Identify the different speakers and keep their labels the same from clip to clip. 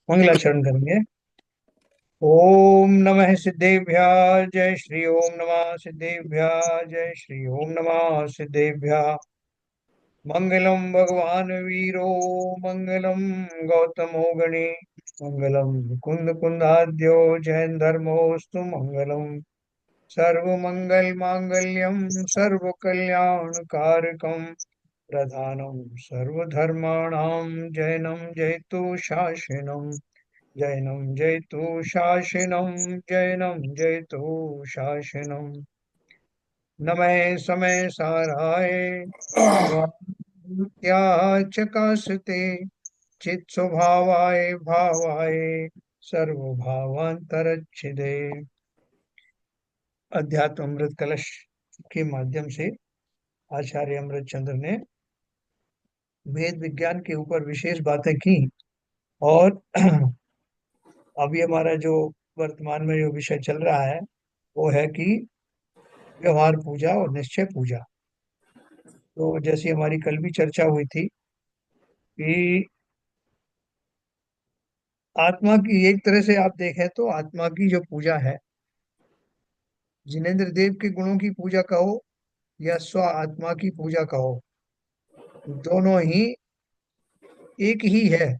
Speaker 1: मंगलाचरण करेंगे। ओम नमः सिद्धेभ्यः जय श्री ओम नमः सिद्धेभ्यः जय श्री ओम नमः सिद्धेभ्यः। मंगलम भगवान वीरो मंगलम गौतमो गणे मंगलम कुंद कुंदाद्यो जैन धर्मोस्तु मंगलम। सर्वमंगल मांगल्यम सर्व कल्याण कारकम प्रधानम सर्वधर्माणां जैनम जयतु शासनम। जैनम जयतु शासनम जैनम जयतु शासनम। नमः समय साराय स्वात्या चकासते चित स्वभावाय भावाय सर्वभावांतरच्छिदे। अध्यात्म अमृत कलश के माध्यम से आचार्य अमृत चंद्र ने वेद विज्ञान के ऊपर विशेष बातें की। और अभी हमारा जो वर्तमान में जो विषय चल रहा है वो है कि व्यवहार पूजा और निश्चय पूजा। तो जैसी हमारी कल भी चर्चा हुई थी कि आत्मा की एक तरह से आप देखें तो आत्मा की जो पूजा है, जिनेंद्र देव के गुणों की पूजा कहो या स्व आत्मा की पूजा कहो, दोनों ही एक ही है।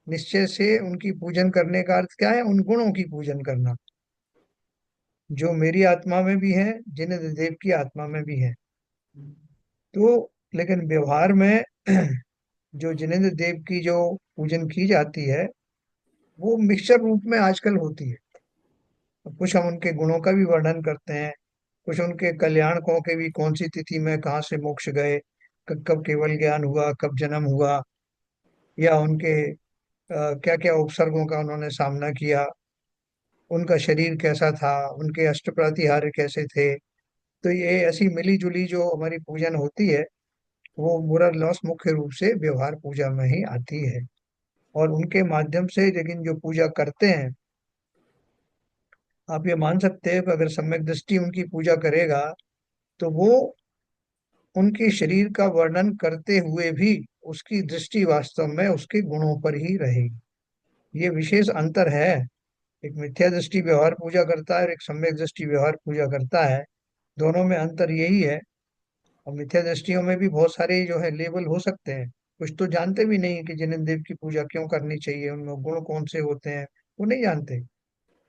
Speaker 1: निश्चय से उनकी पूजन करने का अर्थ क्या है? उन गुणों की पूजन करना जो मेरी आत्मा में भी है, जिनेंद्र देव की आत्मा में भी है। तो लेकिन व्यवहार में जो जिनेंद्र देव की जो पूजन की जाती है वो मिक्सचर रूप में आजकल होती है। कुछ हम उनके गुणों का भी वर्णन करते हैं, कुछ उनके कल्याणकों के भी, कौन सी तिथि में कहाँ से मोक्ष गए, कब केवल ज्ञान हुआ, कब जन्म हुआ, या उनके क्या क्या उपसर्गों का उन्होंने सामना किया, उनका शरीर कैसा था, उनके अष्टप्रतिहार्य कैसे थे। तो ये ऐसी मिली जुली जो हमारी पूजन होती है वो मोरल लॉस मुख्य रूप से व्यवहार पूजा में ही आती है। और उनके माध्यम से लेकिन जो पूजा करते हैं, आप ये मान सकते हैं कि अगर सम्यक दृष्टि उनकी पूजा करेगा तो वो उनके शरीर का वर्णन करते हुए भी उसकी दृष्टि वास्तव में उसके गुणों पर ही रहेगी। ये विशेष अंतर है। एक मिथ्या दृष्टि व्यवहार पूजा करता है और एक सम्यक दृष्टि व्यवहार पूजा करता है। दोनों में अंतर यही है। और मिथ्या दृष्टियों में भी बहुत सारे जो है लेबल हो सकते हैं। कुछ तो जानते भी नहीं कि जिन देव की पूजा क्यों करनी चाहिए, उनमें गुण कौन से होते हैं, वो नहीं जानते।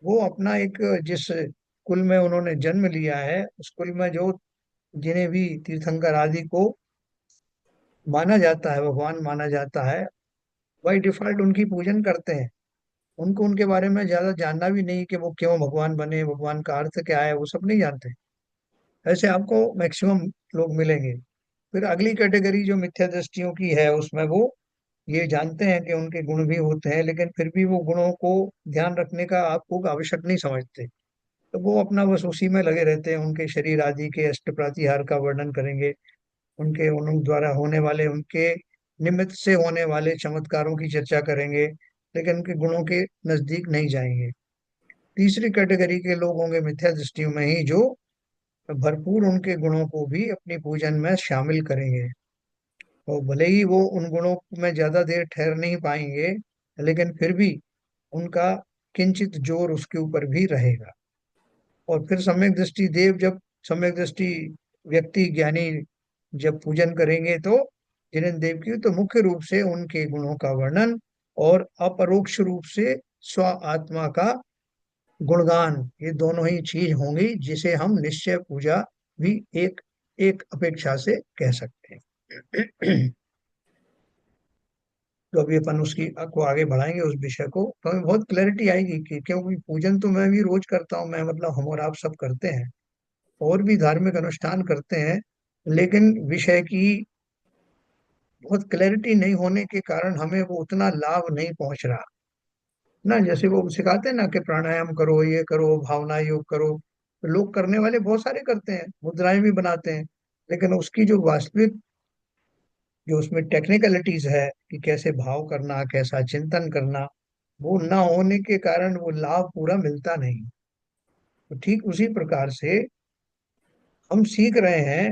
Speaker 1: वो अपना एक, जिस कुल में उन्होंने जन्म लिया है उस कुल में जो जिन्हें भी तीर्थंकर आदि को माना जाता है, भगवान माना जाता है, बाई डिफॉल्ट उनकी पूजन करते हैं। उनको उनके बारे में ज्यादा जानना भी नहीं कि वो क्यों भगवान बने, भगवान का अर्थ क्या है, वो सब नहीं जानते। ऐसे आपको मैक्सिमम लोग मिलेंगे। फिर अगली कैटेगरी जो मिथ्या दृष्टियों की है उसमें वो ये जानते हैं कि उनके गुण भी होते हैं, लेकिन फिर भी वो गुणों को ध्यान रखने का आपको आवश्यक नहीं समझते। तो वो अपना बस उसी में लगे रहते हैं, उनके शरीर आदि के अष्ट प्रातिहार का वर्णन करेंगे, उनके उन द्वारा होने वाले, उनके निमित्त से होने वाले चमत्कारों की चर्चा करेंगे, लेकिन उनके गुणों के नजदीक नहीं जाएंगे। तीसरी कैटेगरी के लोग होंगे मिथ्या दृष्टियों में ही, जो भरपूर उनके गुणों को भी अपनी पूजन में शामिल करेंगे। और भले ही वो उन गुणों में ज्यादा देर ठहर नहीं पाएंगे, लेकिन फिर भी उनका किंचित जोर उसके ऊपर भी रहेगा। और फिर सम्यक दृष्टि देव, जब सम्यक दृष्टि व्यक्ति ज्ञानी जब पूजन करेंगे तो जिनेन्द्र देव की, तो मुख्य रूप से उनके गुणों का वर्णन और अपरोक्ष रूप से स्व आत्मा का गुणगान, ये दोनों ही चीज होंगी जिसे हम निश्चय पूजा भी एक एक अपेक्षा से कह सकते हैं। तो अभी अपन उसकी को आगे बढ़ाएंगे उस विषय को, तो हमें बहुत क्लैरिटी आएगी कि क्योंकि पूजन तो मैं भी रोज करता हूँ, मैं मतलब हम और आप सब करते हैं, और भी धार्मिक अनुष्ठान करते हैं, लेकिन विषय की बहुत क्लैरिटी नहीं होने के कारण हमें वो उतना लाभ नहीं पहुंच रहा ना। जैसे वो सिखाते हैं ना कि प्राणायाम करो, ये करो, भावना योग करो, तो लोग करने वाले बहुत सारे करते हैं, मुद्राएं भी बनाते हैं, लेकिन उसकी जो वास्तविक, जो उसमें टेक्निकलिटीज है कि कैसे भाव करना, कैसा चिंतन करना, वो ना होने के कारण वो लाभ पूरा मिलता नहीं। तो ठीक उसी प्रकार से हम सीख रहे हैं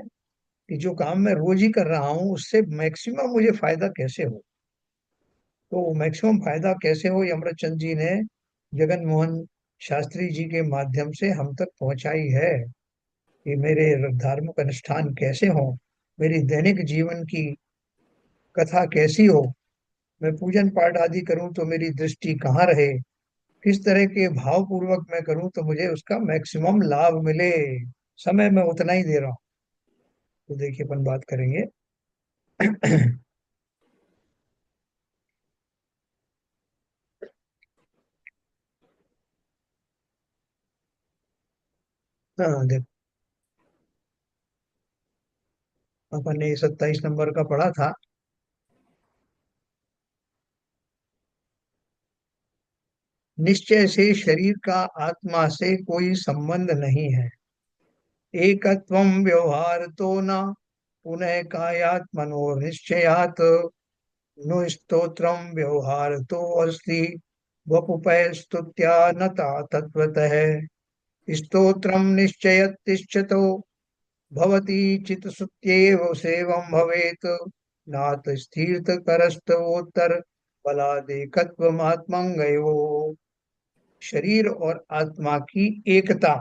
Speaker 1: कि जो काम मैं रोज ही कर रहा हूँ उससे मैक्सिमम मुझे फायदा कैसे हो। तो मैक्सिमम फायदा कैसे हो, ये अमृतचंद जी ने जगन मोहन शास्त्री जी के माध्यम से हम तक पहुंचाई है कि मेरे धार्मिक अनुष्ठान कैसे हो, मेरी दैनिक जीवन की कथा कैसी हो, मैं पूजन पाठ आदि करूं तो मेरी दृष्टि कहाँ रहे, किस तरह के भाव पूर्वक मैं करूं तो मुझे उसका मैक्सिमम लाभ मिले। समय मैं उतना ही दे रहा हूँ। तो देखिए अपन बात करेंगे। हाँ देख, अपन ने 27 नंबर का पढ़ा था। निश्चय से शरीर का आत्मा से कोई संबंध नहीं है। एकत्वम व्यवहार तो न पुनः कायात् मनोनिश्चयात् नु स्तोत्रम व्यवहार तो अस्ति वपुपय स्तुत्या नता तत्वतः। स्तोत्रम निश्चयतिष्ठतो भवति चित्तशुद्ध्येव सेवं भवेत् नाथ स्थिरतरस्तवोत्तर बलादेकत्वमात्मंगयो। शरीर और आत्मा की एकता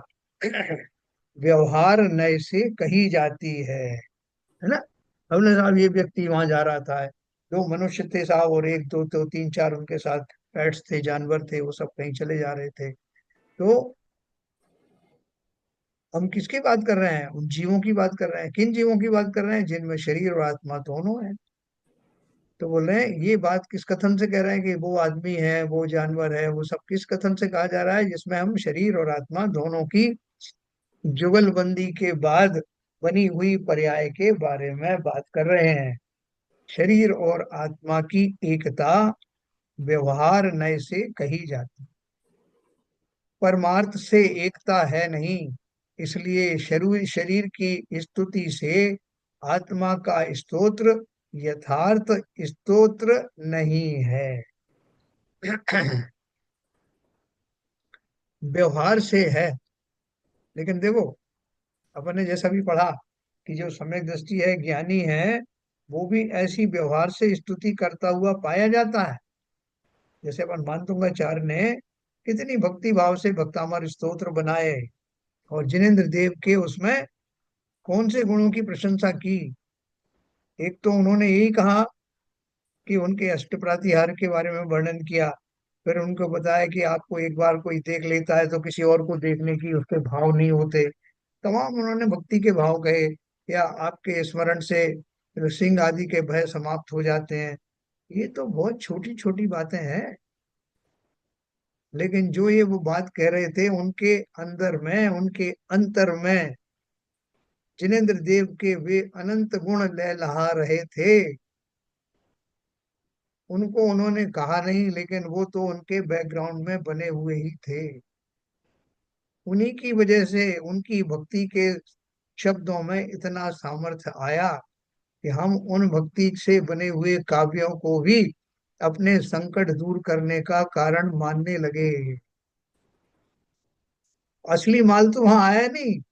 Speaker 1: व्यवहार नय से कही जाती है ना। हमने साहब ये व्यक्ति वहां जा रहा था, दो मनुष्य थे साहब, और एक दो तो तीन चार उनके साथ पेट्स थे, जानवर थे, वो सब कहीं चले जा रहे थे। तो हम किसकी बात कर रहे हैं, उन जीवों की बात कर रहे हैं। किन जीवों की बात कर रहे हैं, जिनमें शरीर और आत्मा दोनों है। तो बोल रहे हैं ये बात किस कथन से कह रहे हैं कि वो आदमी है वो जानवर है, वो सब किस कथन से कहा जा रहा है, जिसमें हम शरीर और आत्मा दोनों की जुगलबंदी के बाद बनी हुई पर्याय के बारे में बात कर रहे हैं। शरीर और आत्मा की एकता व्यवहार नय से कही जाती, परमार्थ से एकता है नहीं। इसलिए शरीर शरीर की स्तुति से आत्मा का स्तोत्र यथार्थ स्तोत्र नहीं है। व्यवहार से है। लेकिन देखो, अपन ने जैसा भी पढ़ा कि जो सम्यक दृष्टि है, ज्ञानी है, वो भी ऐसी व्यवहार से स्तुति करता हुआ पाया जाता है। जैसे अपन मानतुंगाचार्य ने कितनी भक्ति भाव से भक्तामर स्तोत्र बनाए, और जिनेन्द्र देव के उसमें कौन से गुणों की प्रशंसा की। एक तो उन्होंने यही कहा कि उनके अष्टप्रातिहार के बारे में वर्णन किया। फिर उनको बताया कि आपको एक बार कोई देख लेता है तो किसी और को देखने की उसके भाव नहीं होते। तमाम उन्होंने भक्ति के भाव कहे, या आपके स्मरण से सिंह आदि के भय समाप्त हो जाते हैं। ये तो बहुत छोटी छोटी बातें हैं। लेकिन जो ये वो बात कह रहे थे, उनके अंदर में, उनके अंतर में जिनेन्द्र देव के वे अनंत गुण लहलहा रहे थे। उनको उन्होंने कहा नहीं, लेकिन वो तो उनके बैकग्राउंड में बने हुए ही थे। उन्हीं की वजह से उनकी भक्ति के शब्दों में इतना सामर्थ्य आया कि हम उन भक्ति से बने हुए काव्यों को भी अपने संकट दूर करने का कारण मानने लगे। असली माल तो वहां आया नहीं।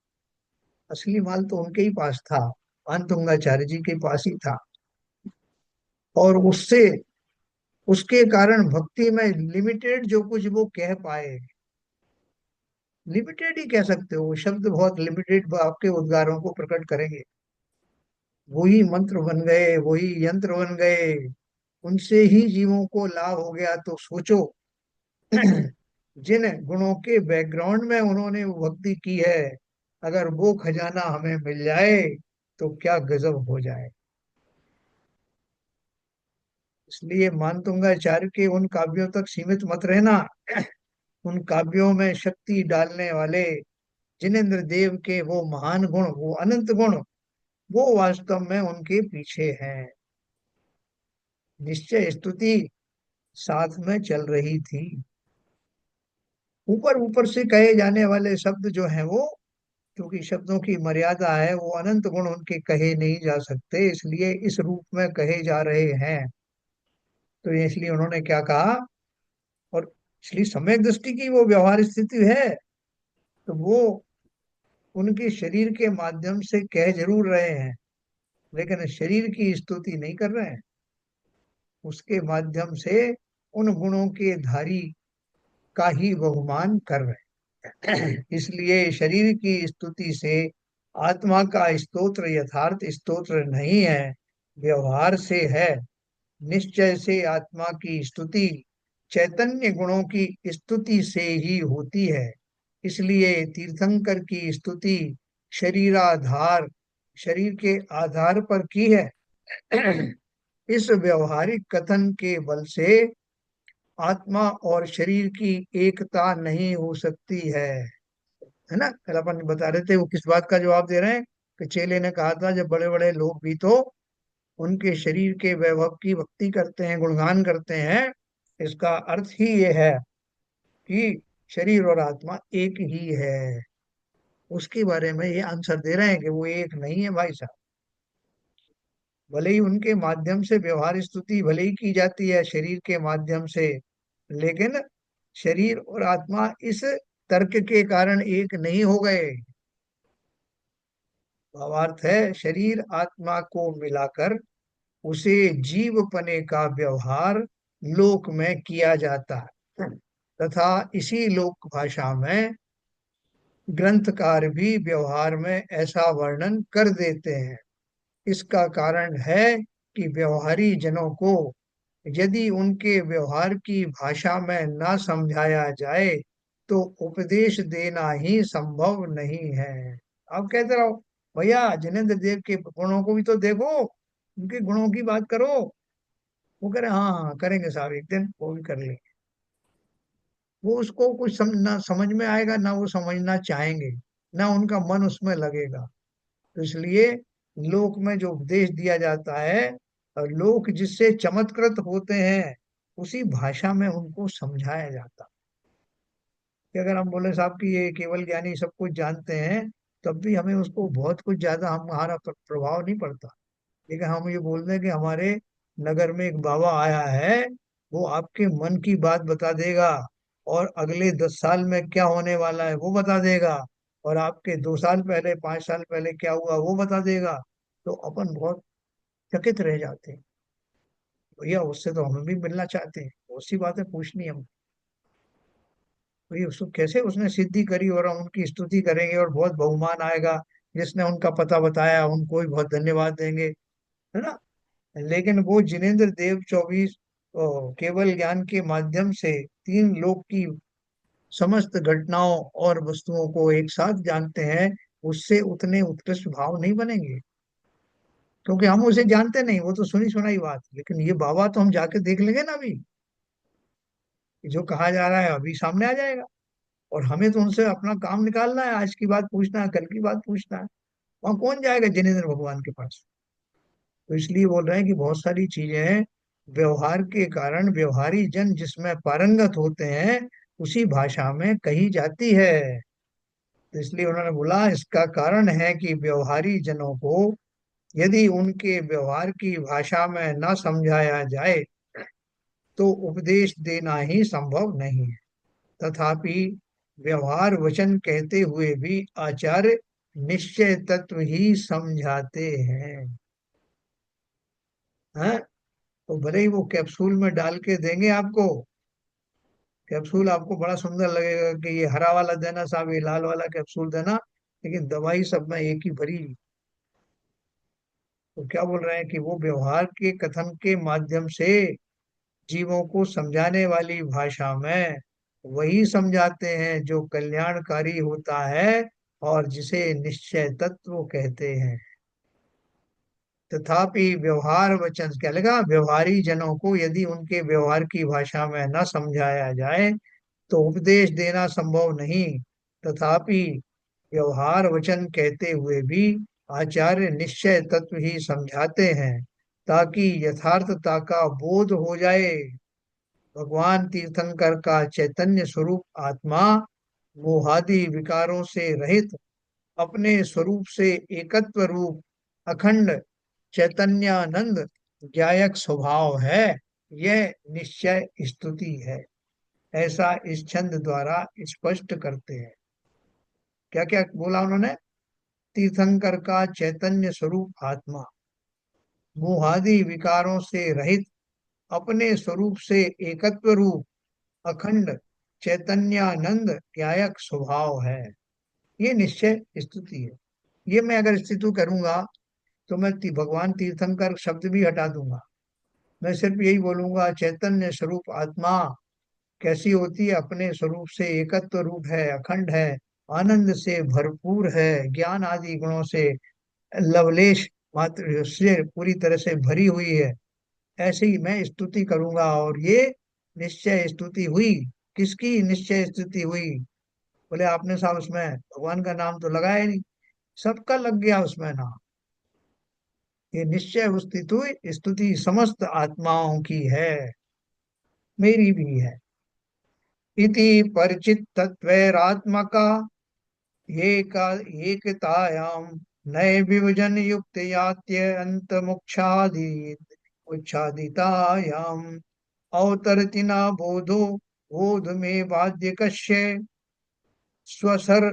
Speaker 1: असली माल तो उनके ही पास था, अंतुंगाचार्य जी के पास ही था। और उससे, उसके कारण भक्ति में लिमिटेड जो कुछ वो कह पाए, लिमिटेड ही कह सकते हो, शब्द बहुत लिमिटेड आपके उद्गारों को प्रकट करेंगे। वही मंत्र बन गए, वही यंत्र बन गए, उनसे ही जीवों को लाभ हो गया। तो सोचो, जिन गुणों के बैकग्राउंड में उन्होंने वो भक्ति की है, अगर वो खजाना हमें मिल जाए तो क्या गजब हो जाए। इसलिए मानतुंगाचार्य के उन काव्यों तक सीमित मत रहना। उन काव्यों में शक्ति डालने वाले जिनेन्द्र देव के वो महान गुण, वो अनंत गुण, वो वास्तव में उनके पीछे हैं। निश्चय स्तुति साथ में चल रही थी। ऊपर ऊपर से कहे जाने वाले शब्द जो हैं वो, क्योंकि शब्दों की मर्यादा है, वो अनंत गुण उनके कहे नहीं जा सकते, इसलिए इस रूप में कहे जा रहे हैं। तो इसलिए उन्होंने क्या कहा, और इसलिए सम्यक दृष्टि की वो व्यवहार स्थिति है, तो वो उनके शरीर के माध्यम से कह जरूर रहे हैं, लेकिन शरीर की स्तुति नहीं कर रहे हैं। उसके माध्यम से उन गुणों के धारी का ही बहुमान कर रहे हैं। इसलिए शरीर की स्तुति से आत्मा का स्तोत्र यथार्थ स्तोत्र नहीं है, व्यवहार से है। निश्चय से आत्मा की स्तुति चैतन्य गुणों की स्तुति से ही होती है। इसलिए तीर्थंकर की स्तुति शरीराधार शरीर के आधार पर की है। इस व्यवहारिक कथन के बल से आत्मा और शरीर की एकता नहीं हो सकती है ना। कल अपन बता रहे थे वो किस बात का जवाब दे रहे हैं कि चेले ने कहा था जब बड़े बड़े लोग भी तो उनके शरीर के वैभव की भक्ति करते हैं, गुणगान करते हैं, इसका अर्थ ही ये है कि शरीर और आत्मा एक ही है। उसके बारे में ये आंसर दे रहे हैं कि वो एक नहीं है भाई साहब। भले ही उनके माध्यम से व्यवहार स्तुति भले ही की जाती है शरीर के माध्यम से, लेकिन शरीर और आत्मा इस तर्क के कारण एक नहीं हो गए। भावार्थ है शरीर आत्मा को मिलाकर उसे जीव पने का व्यवहार लोक में किया जाता है, तथा इसी लोक भाषा में ग्रंथकार भी व्यवहार में ऐसा वर्णन कर देते हैं। इसका कारण है कि व्यवहारी जनों को यदि उनके व्यवहार की भाषा में ना समझाया जाए तो उपदेश देना ही संभव नहीं है। आप कहते रहो भैया जिनेंद्र देव के गुणों को भी तो देखो, उनके गुणों की बात करो। वो कह रहे हाँ हाँ करेंगे साहब, एक दिन वो भी कर लेंगे। वो उसको कुछ ना समझ में आएगा, ना वो समझना चाहेंगे, ना उनका मन उसमें लगेगा। तो इसलिए लोक में जो उपदेश दिया जाता है और लोक जिससे चमत्कृत होते हैं उसी भाषा में उनको समझाया जाता। कि अगर हम बोले साहब कि ये केवल ज्ञानी सब कुछ जानते हैं, तब भी हमें उसको बहुत कुछ ज्यादा हमारा प्रभाव नहीं पड़ता। लेकिन हम ये बोल दें कि हमारे नगर में एक बाबा आया है, वो आपके मन की बात बता देगा, और अगले 10 साल में क्या होने वाला है वो बता देगा, और आपके 2 साल पहले 5 साल पहले क्या हुआ वो बता देगा, तो अपन बहुत चकित रह जाते हैं। भैया उससे तो हम भी मिलना चाहते हैं, बहुत सी बातें पूछनी हम। भैया उसको कैसे उसने सिद्धि करी, और हम उनकी स्तुति करेंगे और बहुत बहुमान आएगा। जिसने उनका पता बताया उनको भी बहुत धन्यवाद देंगे, है ना। लेकिन वो जिनेंद्र देव 24 केवल ज्ञान के माध्यम से 3 लोक की समस्त घटनाओं और वस्तुओं को एक साथ जानते हैं, उससे उतने उत्कृष्ट भाव नहीं बनेंगे। क्योंकि हम उसे जानते नहीं, वो तो सुनी सुनाई बात। लेकिन ये बाबा तो हम जाके देख लेंगे ना अभी, कि जो कहा जा रहा है अभी सामने आ जाएगा। और हमें तो उनसे अपना काम निकालना है, आज की बात पूछना है, कल की बात पूछना है। वहां कौन जाएगा जिनेंद्र भगवान के पास। तो इसलिए बोल रहे हैं कि बहुत सारी चीजें हैं व्यवहार के कारण व्यवहारी जन जिसमें पारंगत होते हैं उसी भाषा में कही जाती है। तो इसलिए उन्होंने बोला इसका कारण है कि व्यवहारी जनों को यदि उनके व्यवहार की भाषा में न समझाया जाए तो उपदेश देना ही संभव नहीं है। तथापि व्यवहार वचन कहते हुए भी आचार्य निश्चय तत्व ही समझाते हैं। हाँ, तो भले ही वो कैप्सूल में डाल के देंगे आपको, कैप्सूल आपको बड़ा सुंदर लगेगा कि ये हरा वाला देना साहब, ये लाल वाला कैप्सूल देना, लेकिन दवाई सब में एक ही भरी। तो क्या बोल रहे हैं कि वो व्यवहार के कथन के माध्यम से जीवों को समझाने वाली भाषा में वही समझाते हैं जो कल्याणकारी होता है और जिसे निश्चय तत्व कहते हैं। तथापि व्यवहार वचन क्या लगा, व्यवहारी जनों को यदि उनके व्यवहार की भाषा में न समझाया जाए तो उपदेश देना संभव नहीं। तथापि व्यवहार वचन कहते हुए भी आचार्य निश्चय तत्व ही समझाते हैं ताकि यथार्थता का बोध हो जाए। भगवान तीर्थंकर का चैतन्य स्वरूप आत्मा मोहादि विकारों से रहित अपने स्वरूप से एकत्व रूप अखंड चैतन्यानंद ज्ञायक स्वभाव है। यह निश्चय स्तुति है, ऐसा इस छंद द्वारा स्पष्ट करते हैं। क्या क्या बोला उन्होंने, तीर्थंकर का चैतन्य स्वरूप आत्मा मोहादि विकारों से रहित अपने स्वरूप से एकत्व रूप अखंड चैतन्यानंद न्यायक स्वभाव है। ये निश्चय स्तुति है। ये मैं अगर स्तुति करूंगा तो मैं भगवान तीर्थंकर शब्द भी हटा दूंगा। मैं सिर्फ यही बोलूंगा, चैतन्य स्वरूप आत्मा कैसी होती है, अपने स्वरूप से एकत्व रूप है, अखंड है, आनंद से भरपूर है, ज्ञान आदि गुणों से लवलेश मात्र से पूरी तरह से भरी हुई है। ऐसे ही मैं स्तुति करूंगा। और ये निश्चय स्तुति हुई। किसकी निश्चय स्तुति हुई? बोले आपने साहब उसमें भगवान का नाम तो लगाया ही नहीं। सबका लग गया उसमें नाम। ये निश्चय स्तुति स्तुति समस्त आत्माओं की है, मेरी भी है। इति परिचित तत्वैरात्मका एका एकतायाम नए विभजन युक्त यात्य अंत मोक्षादि उच्छादितायाम अवतरतिना बोधो बोध में बाध्य कश्य स्वसर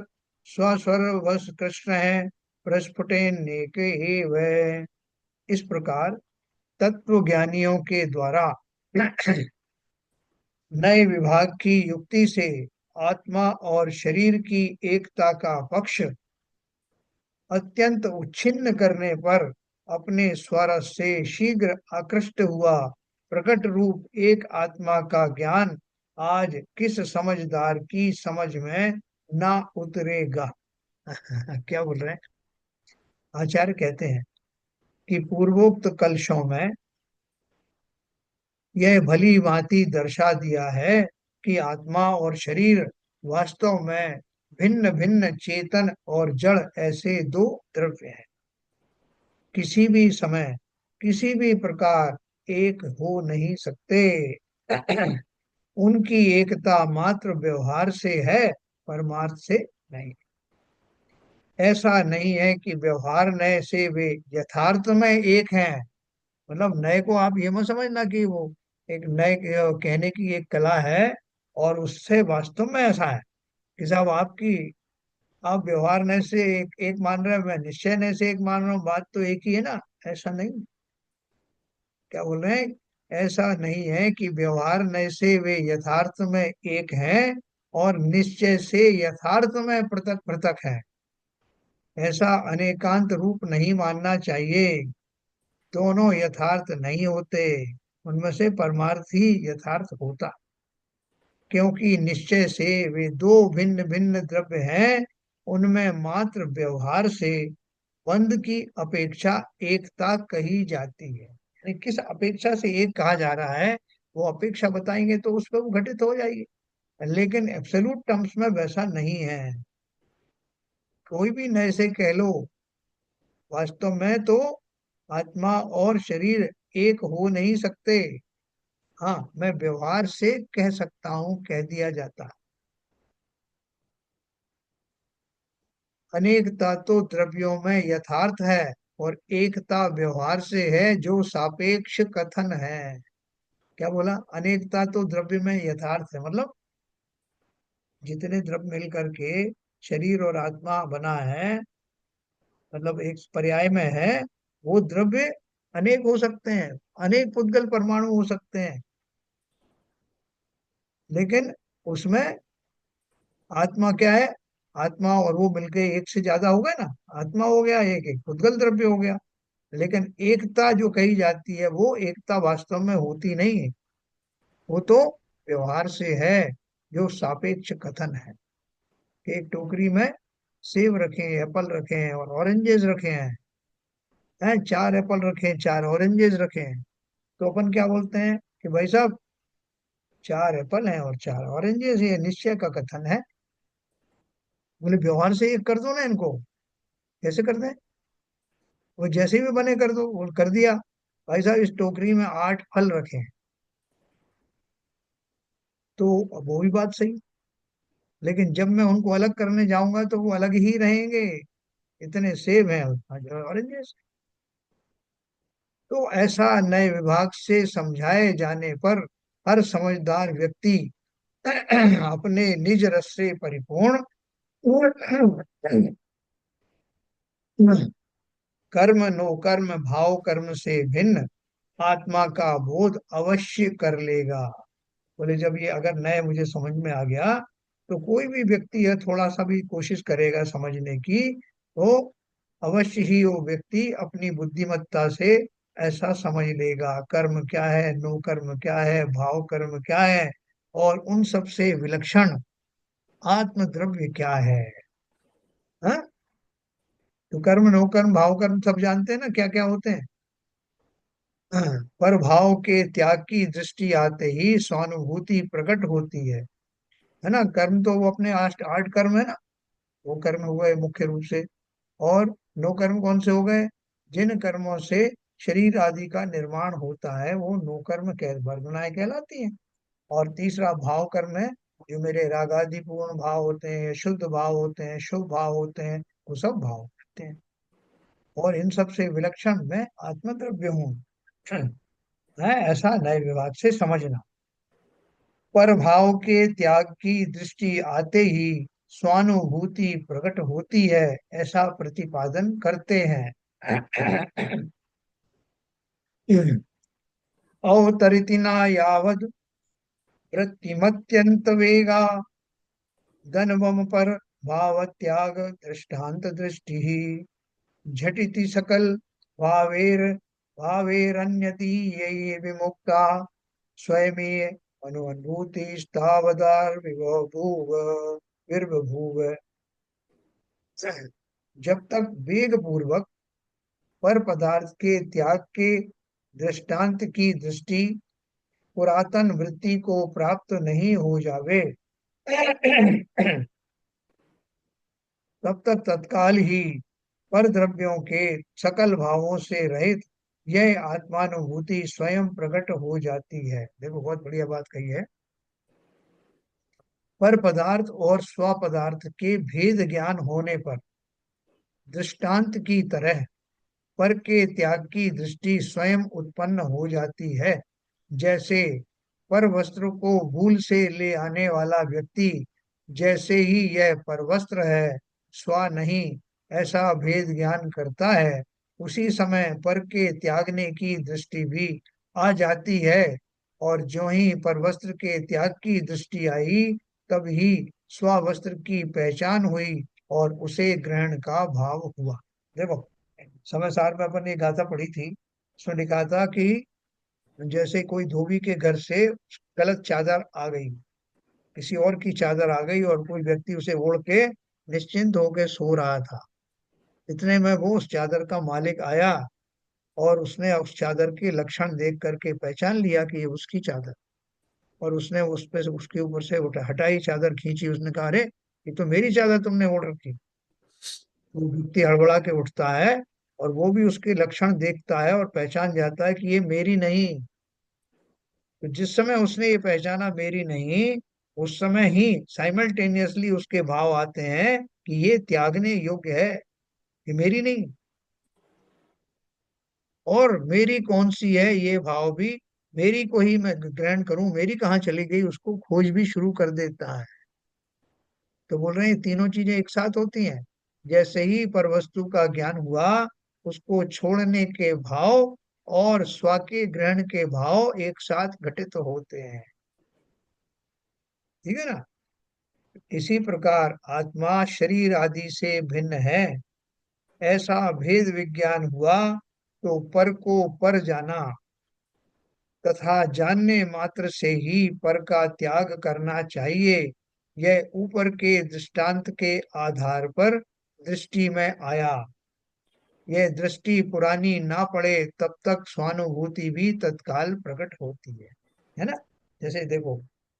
Speaker 1: स्वस्वर वश कृष्ण है प्रस्फुटे नेक एव। इस प्रकार तत्व ज्ञानियों के द्वारा नए विभाग की युक्ति से आत्मा और शरीर की एकता का पक्ष अत्यंत उच्छिन्न करने पर अपने स्वर से शीघ्र आकृष्ट हुआ प्रकट रूप एक आत्मा का ज्ञान आज किस समझदार की समझ में ना उतरेगा। क्या बोल रहे हैं? आचार्य कहते हैं कि पूर्वोक्त कलशों में यह भली भांति दर्शा दिया है कि आत्मा और शरीर वास्तव में भिन्न भिन्न चेतन और जड़ ऐसे दो द्रव्य हैं, किसी भी समय किसी भी प्रकार एक हो नहीं सकते। उनकी एकता मात्र व्यवहार से है, परमार्थ से नहीं। ऐसा नहीं है कि व्यवहार नए से वे यथार्थ में एक हैं। मतलब नए को आप ये मत समझना कि वो एक नए कहने की एक कला है और उससे वास्तव में ऐसा है कि साहब आपकी आप व्यवहार नए से एक मान रहे हैं, मैं निश्चय नए से एक मान रहा हूँ, बात तो एक ही है ना। ऐसा नहीं। क्या बोल रहे हैं? ऐसा नहीं है कि व्यवहार नए से वे यथार्थ में एक हैं और निश्चय से यथार्थ में पृथक पृथक है। ऐसा अनेकांत रूप नहीं मानना चाहिए। दोनों यथार्थ नहीं होते, उनमें से परमार्थ ही यथार्थ होता। क्योंकि निश्चय से वे दो भिन्न भिन्न द्रव्य हैं, उनमें मात्र व्यवहार से बंध की अपेक्षा एकता कही जाती है। यानी किस अपेक्षा से एक कहा जा रहा है, वो अपेक्षा बताएंगे तो उस पर वो घटित हो जाएगी। लेकिन एब्सोल्यूट टर्म्स में वैसा नहीं है। कोई भी नए से कह लो, वास्तव में तो आत्मा और शरीर एक हो नहीं सकते। हाँ, मैं व्यवहार से कह सकता हूँ, कह दिया जाता। अनेकता तो द्रव्यों में यथार्थ है और एकता व्यवहार से है जो सापेक्ष कथन है। क्या बोला? अनेकता तो द्रव्य में यथार्थ है, मतलब जितने द्रव्य मिल करके शरीर और आत्मा बना है, मतलब एक पर्याय में है, वो द्रव्य अनेक हो सकते हैं, अनेक पुद्गल परमाणु हो सकते हैं, लेकिन उसमें आत्मा क्या है? आत्मा और वो मिलके एक से ज्यादा हो गए ना, आत्मा हो गया, एक एक पुद्गल द्रव्य हो गया। लेकिन एकता जो कही जाती है वो एकता वास्तव में होती नहीं है। वो तो व्यवहार से है, जो सापेक्ष कथन है। कि एक टोकरी में सेब रखे हैं, एप्पल रखे हैं और ऑरेंजेस रखे हैं, चार एप्पल रखे हैं, चार ऑरेंजेस रखे हैं। तो अपन क्या बोलते हैं कि भाई साहब चार एप्पल हैं और चार ऑरेंजेस, ये निश्चय का कथन है। बोले व्यवहार से एक कर दो ना इनको। कैसे कर दें? वो जैसे भी बने कर दो, वो कर दिया। भाई साहब इस टोकरी में 8 फल रखे हैं, तो अब वो भी बात सही। लेकिन जब मैं उनको अलग करने जाऊंगा तो वो अलग ही रहेंगे। इतने सेब हैं ऑरेंजेस। तो ऐसा नए विभाग से समझाए जाने पर हर समझदार व्यक्ति अपने निज रस से परिपूर्ण कर्म नो कर्म भाव कर्म से भिन्न आत्मा का बोध अवश्य कर लेगा। बोले जब ये अगर नए मुझे समझ में आ गया, तो कोई भी व्यक्ति है थोड़ा सा भी कोशिश करेगा समझने की, तो अवश्य ही वो व्यक्ति अपनी बुद्धिमत्ता से ऐसा समझ लेगा कर्म क्या है, नो कर्म क्या है, भाव कर्म क्या है, और उन सब से विलक्षण आत्म द्रव्य क्या है। हाँ? तो कर्म, नो कर्म, भाव कर्म सब जानते हैं ना क्या क्या होते हैं। हाँ, पर भाव के त्याग की दृष्टि आते ही स्वानुभूति प्रकट होती है ना। कर्म तो वो अपने आठ आठ कर्म है ना, वो कर्म हुए मुख्य रूप से। और नो कर्म कौन से हो गए? जिन कर्मों से शरीर आदि का निर्माण होता है वो नो कर्म कह वर्गनाएं कहलाती हैं। और तीसरा भाव कर्म है, जो मेरे रागादि पूर्ण भाव होते हैं, शुद्ध भाव होते हैं, शुभ भाव होते हैं, वो सब भाव होते हैं। और इन सब से विलक्षण मैं आत्मद्रव्य हूँ है, ऐसा नए विभाग से समझना। पर भाव के त्याग की दृष्टि आते ही स्वानुभूति प्रकट होती है, ऐसा प्रतिपादन करते हैं। अवतरिति न यावद वृत्तिमत्यंत वेगा धनवम पर भाव त्याग दृष्टांत दृष्टि झटिति सकल भावेर भावेरन्यति ये विमुक्ता स्वयमेव अनुअनुभूति स्थावदार विभूव विर्भूव। जब तक वेग पूर्वक पर पदार्थ के त्याग के दृष्टांत की दृष्टि पुरातन वृत्ति को प्राप्त नहीं हो जावे, तब तक तत्काल ही पर द्रव्यों के सकल भावों से रहित यह आत्मानुभूति स्वयं प्रकट हो जाती है। देखो बहुत बढ़िया बात कही है। पर पदार्थ और स्व पदार्थ के भेद ज्ञान होने पर दृष्टांत की तरह पर के त्याग की दृष्टि स्वयं उत्पन्न हो जाती है। जैसे पर वस्त्र को भूल से ले आने वाला व्यक्ति जैसे ही यह पर वस्त्र है स्व नहीं ऐसा भेद ज्ञान करता है, उसी समय पर के त्यागने की दृष्टि भी आ जाती है। और जो ही पर वस्त्र के त्याग की दृष्टि आई, तब ही स्व वस्त्र की पहचान हुई और उसे ग्रहण का भाव हुआ। देखो समय सार में अपन ने गाथा पढ़ी थी, उसमें लिखा था कि जैसे कोई धोबी के घर से गलत चादर आ गई, किसी और की चादर आ गई, और कोई व्यक्ति उसे ओढ़ के निश्चिंत होकर सो रहा था। इतने में वो उस चादर का मालिक आया, और उसने उस चादर के लक्षण देख करके पहचान लिया कि ये उसकी चादर। और उसने उस पे उसके ऊपर से हटाई चादर, खींची, उसने कहा अरे ये तो मेरी चादर तुमने ओढ़ रखी। वो व्यक्ति हड़बड़ा के उठता है, और वो भी उसके लक्षण देखता है और पहचान जाता है कि ये मेरी नहीं। तो जिस समय उसने ये पहचाना मेरी नहीं, उस समय ही साइमल्टेनियसली उसके भाव आते हैं कि ये त्यागने योग्य है, ये मेरी नहीं। और मेरी कौन सी है ये भाव भी, मेरी को ही मैं ग्रहण करूं, मेरी कहाँ चली गई, उसको खोज भी शुरू कर देता है। तो बोल रहे हैं तीनों चीजें एक साथ होती हैं। जैसे ही परवस्तु का ज्ञान हुआ, उसको छोड़ने के भाव और स्व के ग्रहण के भाव एक साथ घटित होते हैं। ठीक है ना। इसी प्रकार आत्मा शरीर आदि से भिन्न है, ऐसा भेद विज्ञान हुआ तो पर को पर जाना तथा जानने मात्र से ही पर का त्याग करना चाहिए। यह ऊपर के दृष्टांत के आधार पर दृष्टि में आया। यह दृष्टि पुरानी ना पड़े तब तक स्वानुभूति भी तत्काल प्रकट होती है ना। जैसे देखो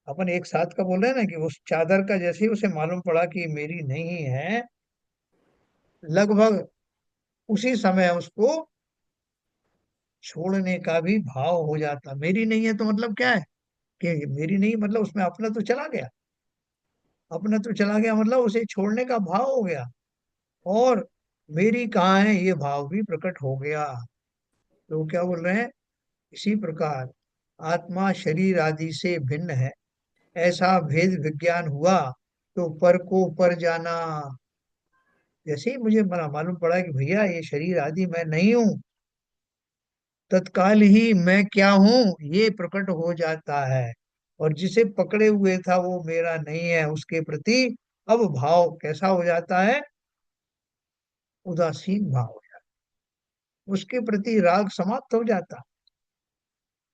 Speaker 1: अपन एक साथ का बोल रहे हैं ना, कि उस चादर का जैसे ही उसे मालूम पड़ा कि मेरी नहीं है, लगभग उसी समय उसको छोड़ने का भी भाव हो जाता। मेरी नहीं है तो मतलब क्या है, कि मेरी नहीं मतलब उसमें अपना तो चला गया, अपना तो चला गया मतलब उसे छोड़ने का भाव हो गया। और मेरी कहाँ है ये भाव भी प्रकट हो गया। तो वो क्या बोल रहे हैं, इसी प्रकार आत्मा शरीर आदि से भिन्न है, ऐसा भेद विज्ञान हुआ तो पर को पर जाना। जैसे ही मुझे मालूम पड़ा कि भैया ये शरीर आदि मैं नहीं हूँ, तत्काल ही मैं क्या हूं ये प्रकट हो जाता है। और जिसे पकड़े हुए था वो मेरा नहीं है, उसके प्रति अब भाव कैसा हो जाता है? उदासीन भाव हो जाता है। उसके प्रति राग समाप्त हो जाता है।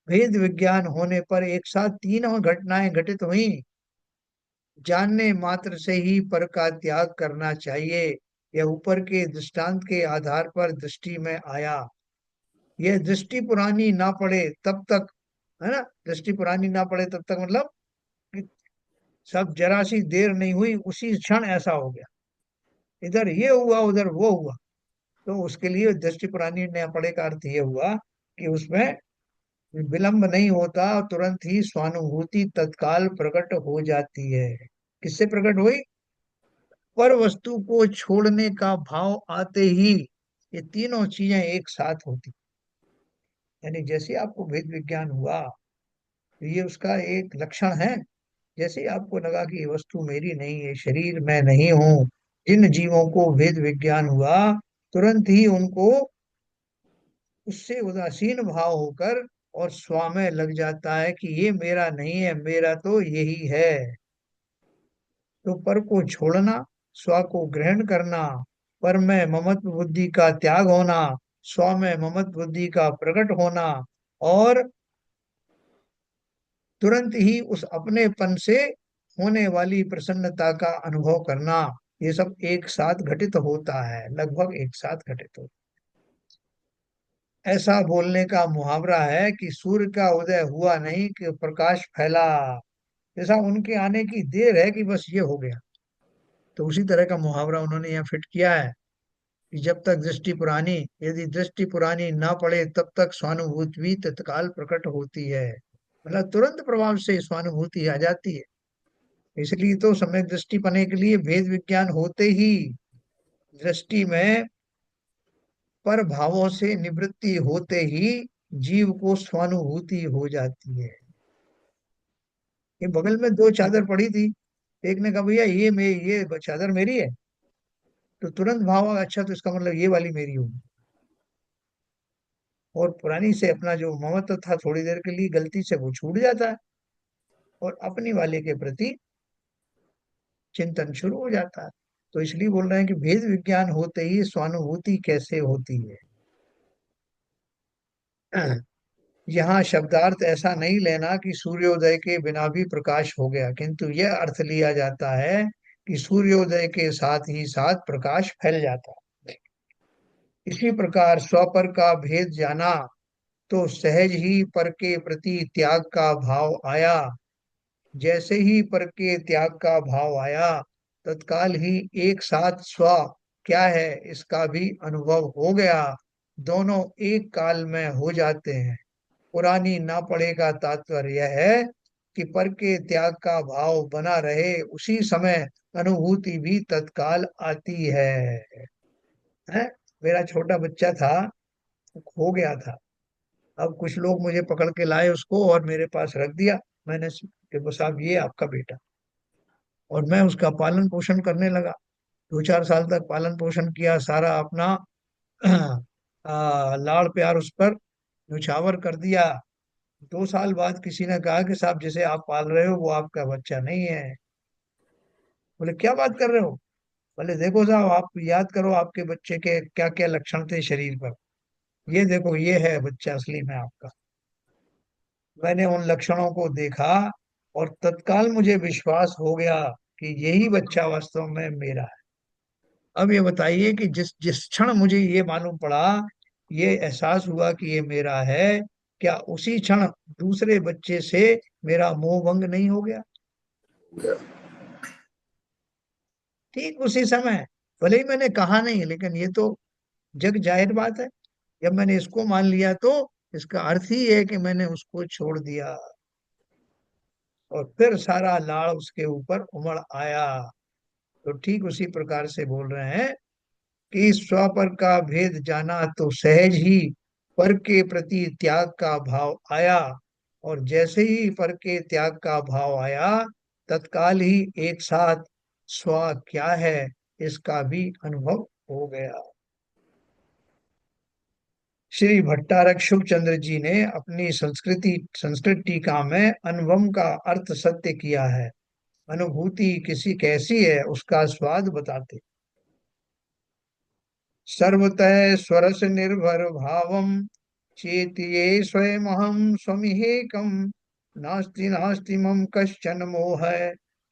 Speaker 1: भेद विज्ञान होने पर एक साथ तीनों घटनाएं घटित हुई। जानने मात्र से ही पर का त्याग करना चाहिए, यह ऊपर के दृष्टांत के आधार पर दृष्टि में आया। यह दृष्टि पुरानी ना पड़े तब तक, है ना, दृष्टि पुरानी ना पड़े तब तक मतलब कि सब जरा सी देर नहीं हुई उसी क्षण ऐसा हो गया, इधर ये हुआ उधर वो हुआ। तो उसके लिए दृष्टि पुरानी न पड़े का अर्थ ये हुआ कि उसमें विलंब नहीं होता, तुरंत ही स्वानुभूति तत्काल प्रकट हो जाती है। किससे प्रकट हुई? पर वस्तु को छोड़ने का भाव आते ही ये तीनों चीजें एक साथ होती। यानी जैसे आपको भेद विज्ञान हुआ तो ये उसका एक लक्षण है। जैसे आपको लगा कि ये वस्तु मेरी नहीं है, शरीर मैं नहीं हूँ, जिन जीवों को भेद विज्ञान हुआ तुरंत ही उनको उससे उदासीन भाव होकर और स्व में लग जाता है कि ये मेरा नहीं है, मेरा तो यही है। तो पर को छोड़ना, स्व को ग्रहण करना, पर में ममत्व बुद्धि का त्याग होना, स्व में ममत्व बुद्धि का प्रकट होना, और तुरंत ही उस अपनेपन से होने वाली प्रसन्नता का अनुभव करना, ये सब एक साथ घटित होता है, लगभग एक साथ घटित होता है। ऐसा बोलने का मुहावरा है कि सूर्य का उदय हुआ नहीं कि प्रकाश फैला। जैसा उनके आने की देर है कि बस ये हो गया। तो उसी तरह का मुहावरा उन्होंने यहाँ फिट किया है कि जब तक दृष्टि पुरानी, यदि दृष्टि पुरानी ना पड़े तब तक स्वानुभूति भी तत्काल प्रकट होती है। मतलब तुरंत प्रभाव से स्वानुभूति आ जाती है। इसलिए तो सम्यक दृष्टि पाने के लिए भेद विज्ञान होते ही दृष्टि में पर भावों से निवृत्ति होते ही जीव को स्वानुभूति हो जाती है। ये बगल में दो चादर पड़ी थी, एक ने कहा भैया ये चादर मेरी है। तो तुरंत भाव आया, अच्छा तो इसका मतलब ये वाली मेरी होगी। और पुरानी से अपना जो ममत्व था थोड़ी देर के लिए गलती से वो छूट जाता है और अपनी वाले के प्रति चिंतन शुरू हो जाता है। तो इसलिए बोल रहे हैं कि भेद विज्ञान होते ही स्वानुभूति कैसे होती है। यहाँ शब्दार्थ ऐसा नहीं लेना कि सूर्योदय के बिना भी प्रकाश हो गया, किंतु यह अर्थ लिया जाता है कि सूर्योदय के साथ ही साथ प्रकाश फैल जाता है। इसी प्रकार स्वपर का भेद जाना तो सहज ही पर के प्रति त्याग का भाव आया। जैसे ही पर के त्याग का भाव आया तत्काल ही एक साथ स्व क्या है इसका भी अनुभव हो गया। दोनों एक काल में हो जाते हैं। पुरानी ना पड़े का तात्पर्य यह है कि पर के त्याग का भाव बना रहे उसी समय अनुभूति भी तत्काल आती है? मेरा छोटा बच्चा था, खो गया था। अब कुछ लोग मुझे पकड़ के लाए उसको और मेरे पास रख दिया। मैंने कि वो साहब ये आपका बेटा। और मैं उसका पालन पोषण करने लगा। 2-4 साल तक पालन पोषण किया, सारा अपना लाड़ प्यार उस पर न्यौछावर कर दिया। 2 साल बाद किसी ने कहा कि साहब जिसे आप पाल रहे हो वो आपका बच्चा नहीं है। बोले क्या बात कर रहे हो? बोले देखो साहब आप याद करो आपके बच्चे के क्या क्या लक्षण थे शरीर पर, ये देखो ये है बच्चा असली में आपका। मैंने उन लक्षणों को देखा और तत्काल मुझे विश्वास हो गया कि यही बच्चा वास्तव में मेरा है। अब ये बताइए कि जिस जिस क्षण मुझे ये मालूम पड़ा, ये एहसास हुआ कि ये मेरा है, क्या उसी क्षण दूसरे बच्चे से मेरा मोह भंग नहीं हो गया? ठीक उसी समय। भले ही मैंने कहा नहीं लेकिन ये तो जग जाहिर बात है। जब मैंने इसको मान लिया तो इसका अर्थ ही है कि मैंने उसको छोड़ दिया और फिर सारा लाड़ उसके ऊपर उमड़ आया। तो ठीक उसी प्रकार से बोल रहे हैं कि स्व पर का भेद जाना तो सहज ही पर के प्रति त्याग का भाव आया। और जैसे ही पर के त्याग का भाव आया तत्काल ही एक साथ स्व क्या है, इसका भी अनुभव हो गया। श्री भट्टारक शुभचंद्र जी ने अपनी संस्कृत टीका में अनुभव का अर्थ सत्य किया है। अनुभूति किसी कैसी है उसका स्वाद बताते। सर्वतः स्वरस निर्भर भावम चेतिये स्वयमहं स्वमिहेकम। नास्ति नास्ति मम कश्चन मोह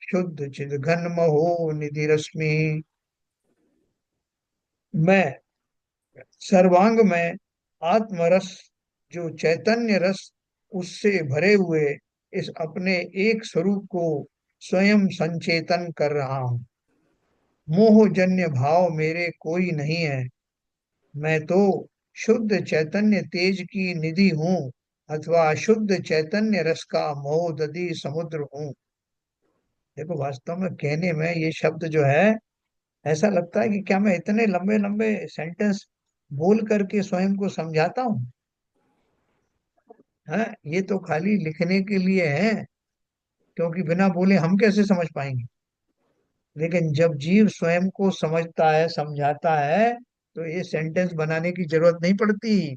Speaker 1: शुद्ध चिद्घन महो निधि रश्मि। मैं सर्वांग में आत्मरस, जो चैतन्य रस, उससे भरे हुए इस अपने एक स्वरूप को स्वयं संचेतन कर रहा हूँ। मोहजन्य भाव मेरे कोई नहीं है। मैं तो शुद्ध चैतन्य तेज की निधि हूँ, अथवा शुद्ध चैतन्य रस का महोदधि समुद्र हूँ। देखो, वास्तव में कहने में ये शब्द जो है, ऐसा लगता है कि क्या मैं इतने लंबे लंबे सेंटेंस बोल करके स्वयं को समझाता हूँ। है, ये तो खाली लिखने के लिए है, क्योंकि बिना बोले हम कैसे समझ पाएंगे। लेकिन जब जीव स्वयं को समझता है, समझाता है, तो ये सेंटेंस बनाने की जरूरत नहीं पड़ती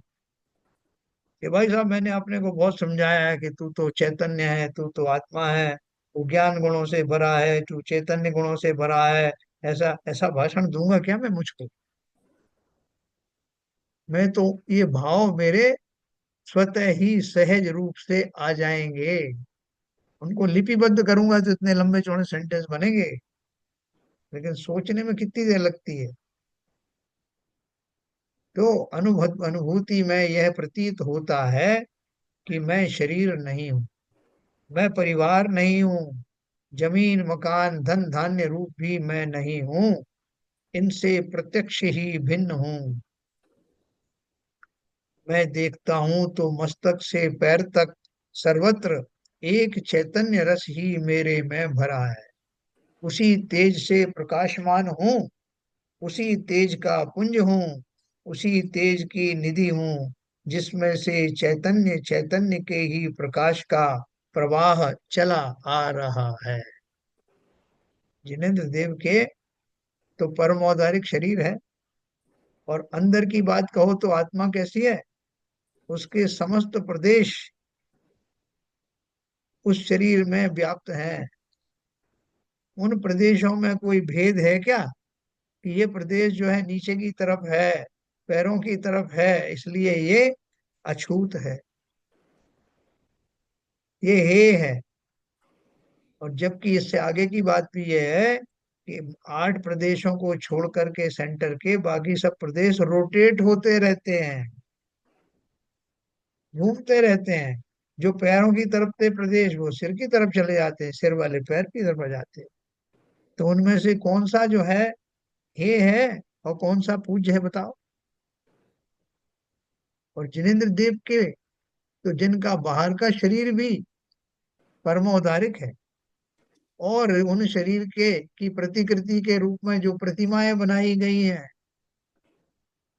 Speaker 1: कि भाई साहब मैंने अपने को बहुत समझाया है कि तू तो चैतन्य है, तू तो आत्मा है, तू ज्ञान गुणों से भरा है, तू चैतन्य गुणों से भरा है। ऐसा ऐसा भाषण दूंगा क्या मैं मुझको? मैं तो, ये भाव मेरे स्वतः ही सहज रूप से आ जाएंगे। उनको लिपिबद्ध करूंगा तो इतने लंबे चौड़े सेंटेंस बनेंगे, लेकिन सोचने में कितनी देर लगती है। तो अनुभूति में यह प्रतीत होता है कि मैं शरीर नहीं हूँ, मैं परिवार नहीं हूँ, जमीन मकान धन धान्य रूप भी मैं नहीं हूँ, इनसे प्रत्यक्ष ही भिन्न हूँ। मैं देखता हूँ तो मस्तक से पैर तक सर्वत्र एक चैतन्य रस ही मेरे में भरा है। उसी तेज से प्रकाशमान हूँ, उसी तेज का पुंज हूँ, उसी तेज की निधि हूँ, जिसमें से चैतन्य चैतन्य के ही प्रकाश का प्रवाह चला आ रहा है। जिनेन्द्र देव के तो परम औदारिक शरीर है, और अंदर की बात कहो तो आत्मा कैसी है, उसके समस्त प्रदेश उस शरीर में व्याप्त हैं। उन प्रदेशों में कोई भेद है क्या, कि ये प्रदेश जो है नीचे की तरफ है, पैरों की तरफ है, इसलिए ये अछूत है, ये हे है। और जबकि इससे आगे की बात भी ये है कि 8 प्रदेशों को छोड़ करके सेंटर के बाकी सब प्रदेश रोटेट होते रहते हैं, घूमते रहते हैं। जो पैरों की तरफ थे प्रदेश, वो सिर की तरफ चले जाते हैं, सिर वाले पैर की तरफ आ जाते हैं। तो उनमें से कौन सा जो है हे है, और कौन सा पूज्य है, बताओ। और जिनेन्द्र देव के तो जिनका बाहर का शरीर भी परमोदारिक है, और उन शरीर के की प्रतिकृति के रूप में जो प्रतिमाएं बनाई गई हैं,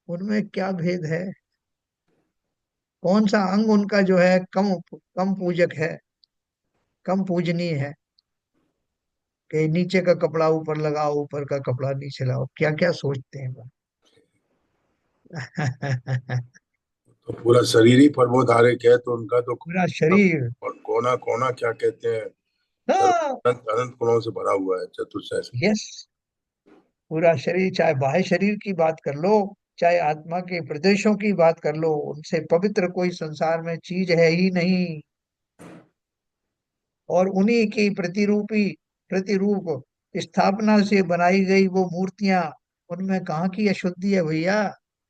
Speaker 1: उनमें क्या भेद है? कौन सा अंग उनका जो है कम कम पूजक है, कम पूजनीय है? कि नीचे का कपड़ा ऊपर लगाओ, ऊपर का कपड़ा नीचे लाओ, क्या क्या सोचते हैं वो।
Speaker 2: तो पूरा शरीर ही पर्वोधारक है, तो उनका तो
Speaker 1: पूरा शरीर।
Speaker 2: कोना कोना क्या कहते हैं, सर्व
Speaker 1: हाँ।
Speaker 2: अनंत अनंत गुणों से भरा हुआ है, चतुर्दश।
Speaker 1: यस। पूरा शरीर, चाहे बाह्य शरीर की बात कर लो, चाहे आत्मा के प्रदेशों की बात कर लो, उनसे पवित्र कोई संसार में चीज है ही नहीं। और उन्हीं की प्रतिरूप स्थापना से बनाई गई वो मूर्तियां, उनमें कहाँ की अशुद्धि है भैया?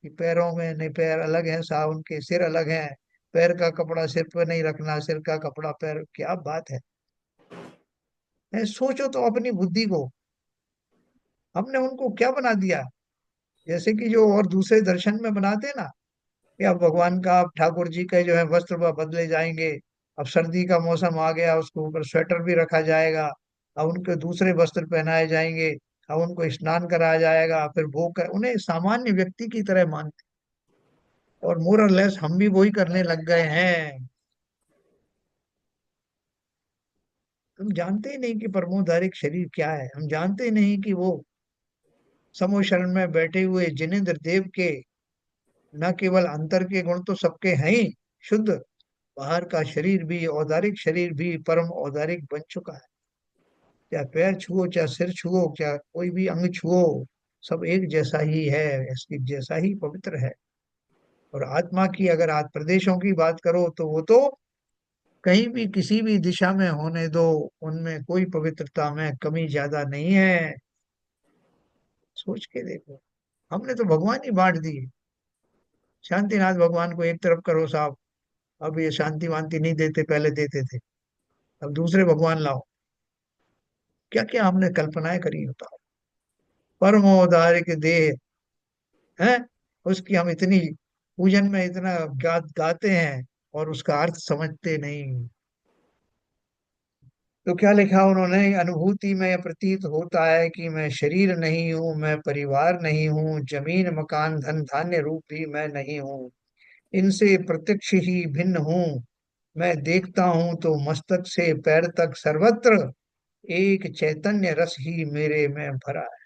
Speaker 1: कि पैरों में नहीं, पैर अलग हैं, सा उनके सिर अलग हैं, पैर का कपड़ा सिर पे नहीं रखना, सिर का कपड़ा पैर, क्या बात है? सोचो तो अपनी बुद्धि को, हमने उनको क्या बना दिया? जैसे कि जो और दूसरे दर्शन में बनाते हैं ना, कि अब भगवान का, अब ठाकुर जी के जो है वस्त्र बदले जाएंगे। अब सर्दी का मौसम आ गया, उसके ऊपर स्वेटर भी रखा जाएगा। अब उनके दूसरे वस्त्र पहनाए जाएंगे। अब उनको स्नान कराया जाएगा, फिर भोग कर उन्हें सामान्य व्यक्ति की तरह मानते। और मोर और लेस हम भी वही करने लग गए हैं। हम जानते ही नहीं कि परमोधारिक शरीर क्या है, हम जानते ही नहीं कि वो समो शरण में बैठे हुए जिनेन्द्र देव के न केवल अंतर के गुण तो सबके हैं ही शुद्ध, बाहर का शरीर भी, औदारिक शरीर भी परम औदारिक बन चुका है। चाहे पैर छुओ, चाहे सिर छुओ, चाहे कोई भी अंग छुओ, सब एक जैसा ही है, इसकी जैसा ही पवित्र है। और आत्मा की अगर आप प्रदेशों की बात करो तो वो तो कहीं भी किसी भी दिशा में होने दो, उनमें कोई पवित्रता में कमी ज्यादा नहीं है। सोच के देखो, हमने तो भगवान ही बांट दिए। शांतिनाथ भगवान को एक तरफ करो साहब, अब ये शांति वांति नहीं देते, पहले देते थे, अब दूसरे भगवान लाओ। क्या क्या हमने कल्पनाएं करी बताओ। परमोदारिक देह है, उसकी हम इतनी पूजन में इतना गाते हैं और उसका अर्थ समझते नहीं। तो क्या लिखा उन्होंने, अनुभूति में प्रतीत होता है कि मैं शरीर नहीं हूँ, मैं परिवार नहीं हूँ, जमीन मकान धन धान्य रूप भी मैं नहीं हूँ, इनसे प्रत्यक्ष ही भिन्न हूँ। मैं देखता हूँ तो मस्तक से पैर तक सर्वत्र एक चैतन्य रस ही मेरे में भरा है।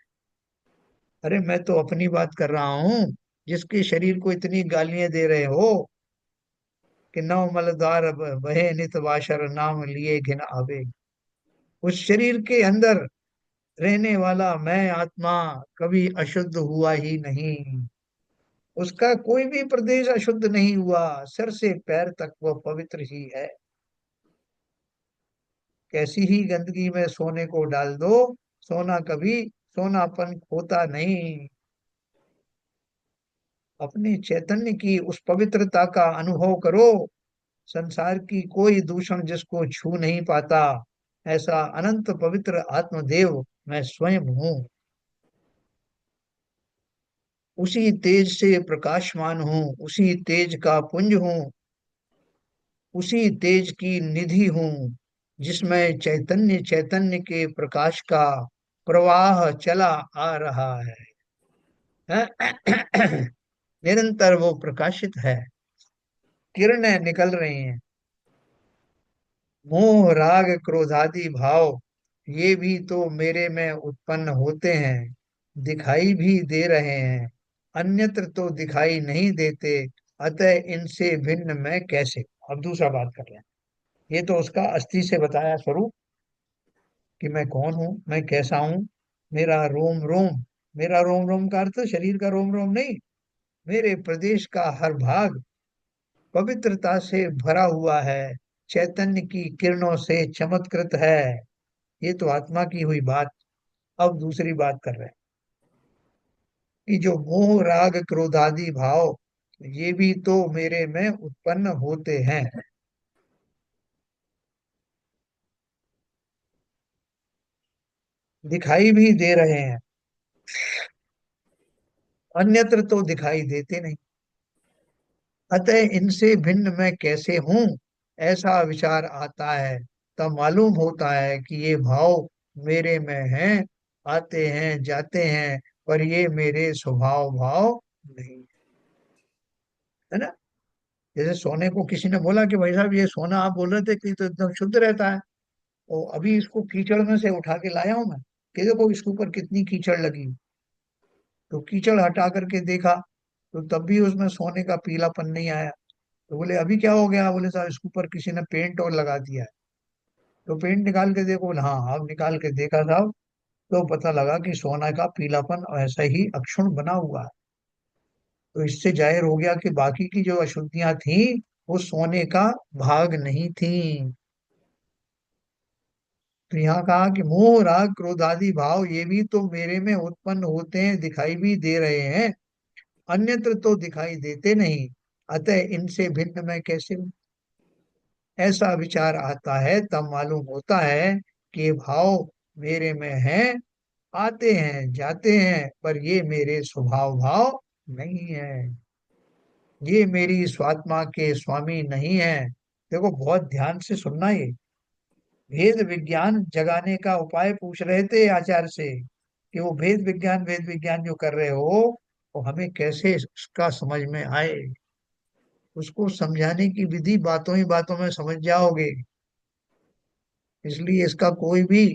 Speaker 1: अरे मैं तो अपनी बात कर रहा हूँ, जिसके शरीर को इतनी गालियां दे रहे हो कि नौ मलदार बहे नित वाशर नाम लिए घिन आवे, उस शरीर के अंदर रहने वाला मैं आत्मा कभी अशुद्ध हुआ ही नहीं। उसका कोई भी प्रदेश अशुद्ध नहीं हुआ, सर से पैर तक वह पवित्र ही है। कैसी ही गंदगी में सोने को डाल दो, सोना कभी सोनापन खोता नहीं। अपने चैतन्य की उस पवित्रता का अनुभव करो, संसार की कोई दूषण जिसको छू नहीं पाता, ऐसा अनंत पवित्र आत्मदेव मैं स्वयं हूँ। उसी तेज से प्रकाशमान हूँ, उसी तेज का पुंज हूँ, उसी तेज की निधि हूँ, जिसमें चैतन्य चैतन्य के प्रकाश का प्रवाह चला आ रहा है। निरंतर वो प्रकाशित है, किरणें निकल रही हैं। मोह राग क्रोधादि भाव ये भी तो मेरे में उत्पन्न होते हैं, दिखाई भी दे रहे हैं, अन्यत्र तो दिखाई नहीं देते, अतः इनसे भिन्न मैं कैसे। अब दूसरा बात कर रहे हैं, ये तो उसका अस्थि से बताया स्वरूप कि मैं कौन हूँ, मैं कैसा हूँ। मेरा रोम रोम, मेरा रोम रोम का अर्थ शरीर का रोम रोम नहीं, मेरे प्रदेश का हर भाग पवित्रता से भरा हुआ है, चैतन्य की किरणों से चमत्कृत है। ये तो आत्मा की हुई बात। अब दूसरी बात कर रहे हैं कि जो मोह राग क्रोधादि भाव ये भी तो मेरे में उत्पन्न होते हैं, दिखाई भी दे रहे हैं, अन्यत्र तो दिखाई देते नहीं, अतः इनसे भिन्न मैं कैसे हूँ, ऐसा विचार आता है। तब मालूम होता है कि ये भाव मेरे में हैं, आते हैं जाते हैं, पर ये मेरे स्वभाव भाव नहीं, है ना। जैसे सोने को किसी ने बोला कि भाई साहब ये सोना आप बोल रहे थे कि तो एकदम शुद्ध रहता है, और अभी इसको कीचड़ में से उठा के लाया हूं मैं, कि देखो इसके ऊपर कितनी कीचड़ लगी। तो कीचड़ हटा करके देखा, तो तब भी उसमें सोने का पीलापन नहीं आया। तो बोले अभी क्या हो गया, बोले साहब इसके ऊपर किसी ने पेंट और लगा दिया है। तो पेंट निकाल के देखो, बोले हाँ, अब निकाल के देखा साहब, तो पता लगा कि सोना का पीलापन ऐसा ही अक्षुण बना हुआ है। तो इससे जाहिर हो गया कि बाकी की जो अशुद्धियां थी वो सोने का भाग नहीं थी। तो यहाँ कहा कि मोह राग क्रोध आदि भाव ये भी तो मेरे में उत्पन्न होते हैं, दिखाई भी दे रहे हैं, अन्यत्र तो दिखाई देते नहीं, अतः इनसे भिन्न मैं कैसे हूँ। ऐसा विचार आता है तब मालूम होता है कि ये भाव मेरे में हैं, आते हैं जाते हैं, पर ये मेरे स्वभाव भाव नहीं है, ये मेरी स्वात्मा के स्वामी नहीं है। देखो बहुत ध्यान से सुनना, ये भेद विज्ञान जगाने का उपाय पूछ रहे थे आचार्य से कि वो भेद विज्ञान जो कर रहे हो वो हमें कैसे उसका समझ में आए। उसको समझाने की विधि बातों ही बातों में समझ जाओगे, इसलिए इसका कोई भी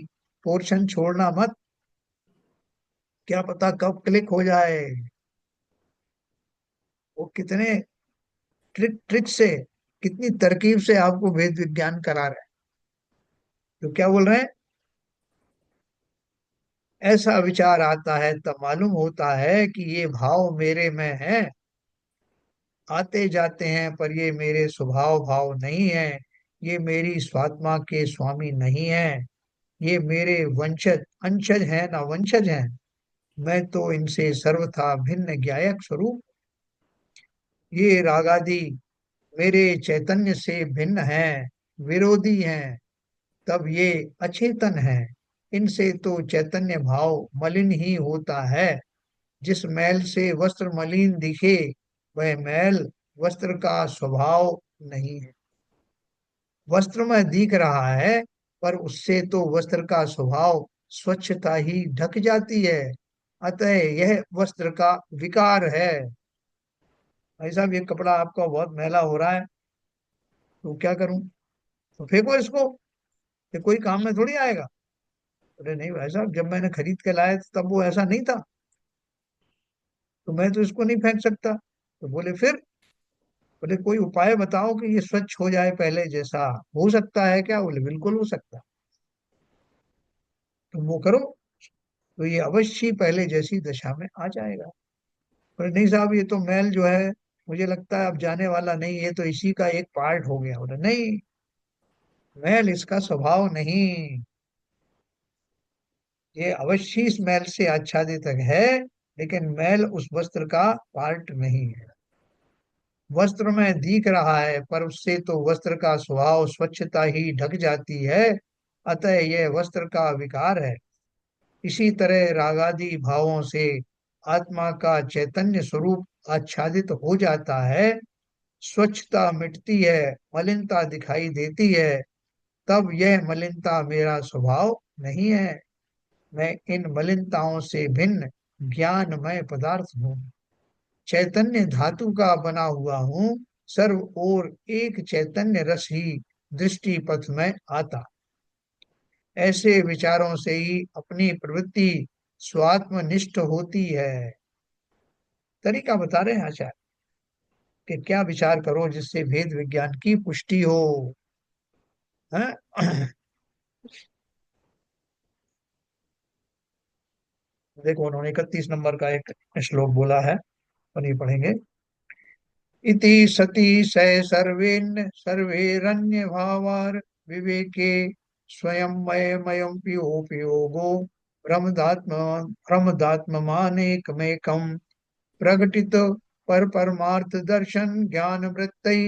Speaker 1: पोर्शन छोड़ना मत, क्या पता कब क्लिक हो जाए। वो कितने ट्रिक ट्रिक से, कितनी तरकीब से आपको वेद विज्ञान करा रहे हैं। तो क्या बोल रहे हैं, ऐसा विचार आता है तब मालूम होता है कि ये भाव मेरे में है, आते जाते हैं पर ये मेरे स्वभाव भाव नहीं है, ये मेरी स्वात्मा के स्वामी नहीं है, ये मेरे वंशज अंशज है ना वंशज हैं, मैं तो इनसे सर्वथा भिन्न ज्ञायक स्वरूप, ये रागादि मेरे चैतन्य से भिन्न हैं, विरोधी हैं, तब ये अचेतन है, इनसे तो चैतन्य भाव मलिन ही होता है, जिस मैल से वस्त्र मलिन दिखे वह मैल वस्त्र का स्वभाव नहीं है। वस्त्र में दिख रहा है पर उससे तो वस्त्र का स्वभाव स्वच्छता ही ढक जाती है, अतः यह वस्त्र का विकार है। भाई साहब, ये कपड़ा आपका बहुत मैला हो रहा है, तो क्या करूं, तो फेंको इसको, ये कोई काम में थोड़ी आएगा। अरे नहीं भाई साहब, जब मैंने खरीद के लाया तब वो ऐसा नहीं था, तो मैं तो इसको नहीं फेंक सकता। तो बोले फिर, बोले कोई उपाय बताओ कि ये स्वच्छ हो जाए पहले जैसा, हो सकता है क्या? बोले बिल्कुल हो सकता है, तुम वो करो तो ये अवश्य ही पहले जैसी दशा में आ जाएगा। बोले नहीं साहब, ये तो मैल जो है मुझे लगता है अब जाने वाला नहीं, ये तो इसी का एक पार्ट हो गया। बोले नहीं, मैल इसका स्वभाव नहीं, ये अवश्य इस मैल से आच्छादित है, लेकिन मैल उस वस्त्र का पार्ट नहीं है। वस्त्र में दिख रहा है पर उससे तो वस्त्र का स्वभाव स्वच्छता ही ढक जाती है, अतः यह वस्त्र का विकार है। इसी तरह रागादि भावों से आत्मा का चैतन्य स्वरूप आच्छादित हो जाता है, स्वच्छता मिटती है, मलिनता दिखाई देती है, तब यह मलिनता मेरा स्वभाव नहीं है, मैं इन मलिनताओं से भिन्न ज्ञानमय पदार्थ हूँ, चैतन्य धातु का बना हुआ हूँ, सर्व और एक चैतन्य रस ही दृष्टि पथ में आता। ऐसे विचारों से ही अपनी प्रवृत्ति स्वात्मनिष्ठ होती है। तरीका बता रहे हैं आचार्य कि क्या विचार करो जिससे भेद विज्ञान की पुष्टि हो। हैं? देखो, उन्होंने 31 नंबर का एक श्लोक बोला है, और ये पढ़ेंगे। इति सति स सर्वेरन्य भावार विवेके स्वयं मयमयं पियोगो ब्रह्मदात्म ब्रह्मदात्ममानेकमेकं प्रकटित पर परमार्थ दर्शन ज्ञान वृत्तै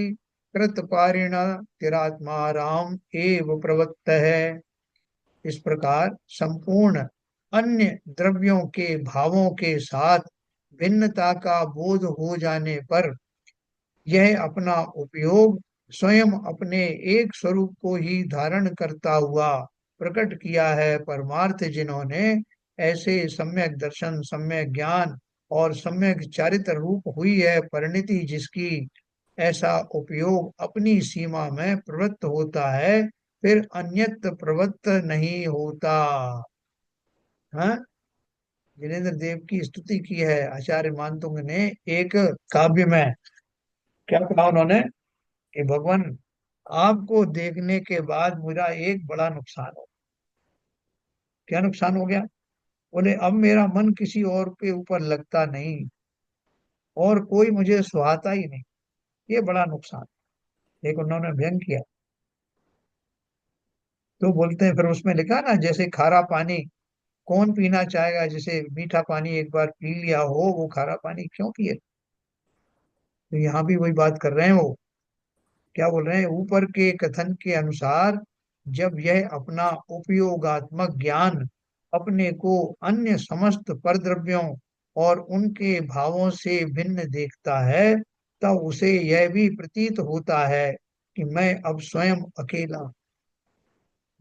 Speaker 1: कृतपारिण तिरात्मा राम एव प्रवत्त है। इस प्रकार संपूर्ण अन्य द्रव्यों के भावों के साथ भिन्नता का बोध हो जाने पर यह अपना उपयोग स्वयं अपने एक स्वरूप को ही धारण करता हुआ प्रकट किया है। परमार्थ जिन्होंने ऐसे सम्यक दर्शन, सम्यक ज्ञान और सम्यक चारित्र रूप हुई है परिणति जिसकी, ऐसा उपयोग अपनी सीमा में प्रवृत्त होता है, फिर अन्यत्र प्रवृत्त नहीं होता। हाँ, जिनेन्द्र देव की स्तुति की है आचार्य मानतुंग ने एक काव्य में। क्या कहा उन्होंने कि भगवान, आपको देखने के बाद मेरा एक बड़ा नुकसान हो। क्या नुकसान हो गया? बोले अब मेरा मन किसी और के ऊपर लगता नहीं, और कोई मुझे सुहाता ही नहीं, ये बड़ा नुकसान। एक उन्होंने व्यंग किया। तो बोलते हैं, फिर उसमें लिखा ना, जैसे खारा पानी कौन पीना चाहेगा, जिसे मीठा पानी एक बार पी लिया हो वो खारा पानी क्यों पिए। तो यहाँ भी वही बात कर रहे हैं वो। क्या बोल रहे हैं, ऊपर के कथन के अनुसार जब यह अपना उपयोगात्मक ज्ञान अपने को अन्य समस्त परद्रव्यों और उनके भावों से भिन्न देखता है, तब उसे यह भी प्रतीत होता है कि मैं अब स्वयं अकेला,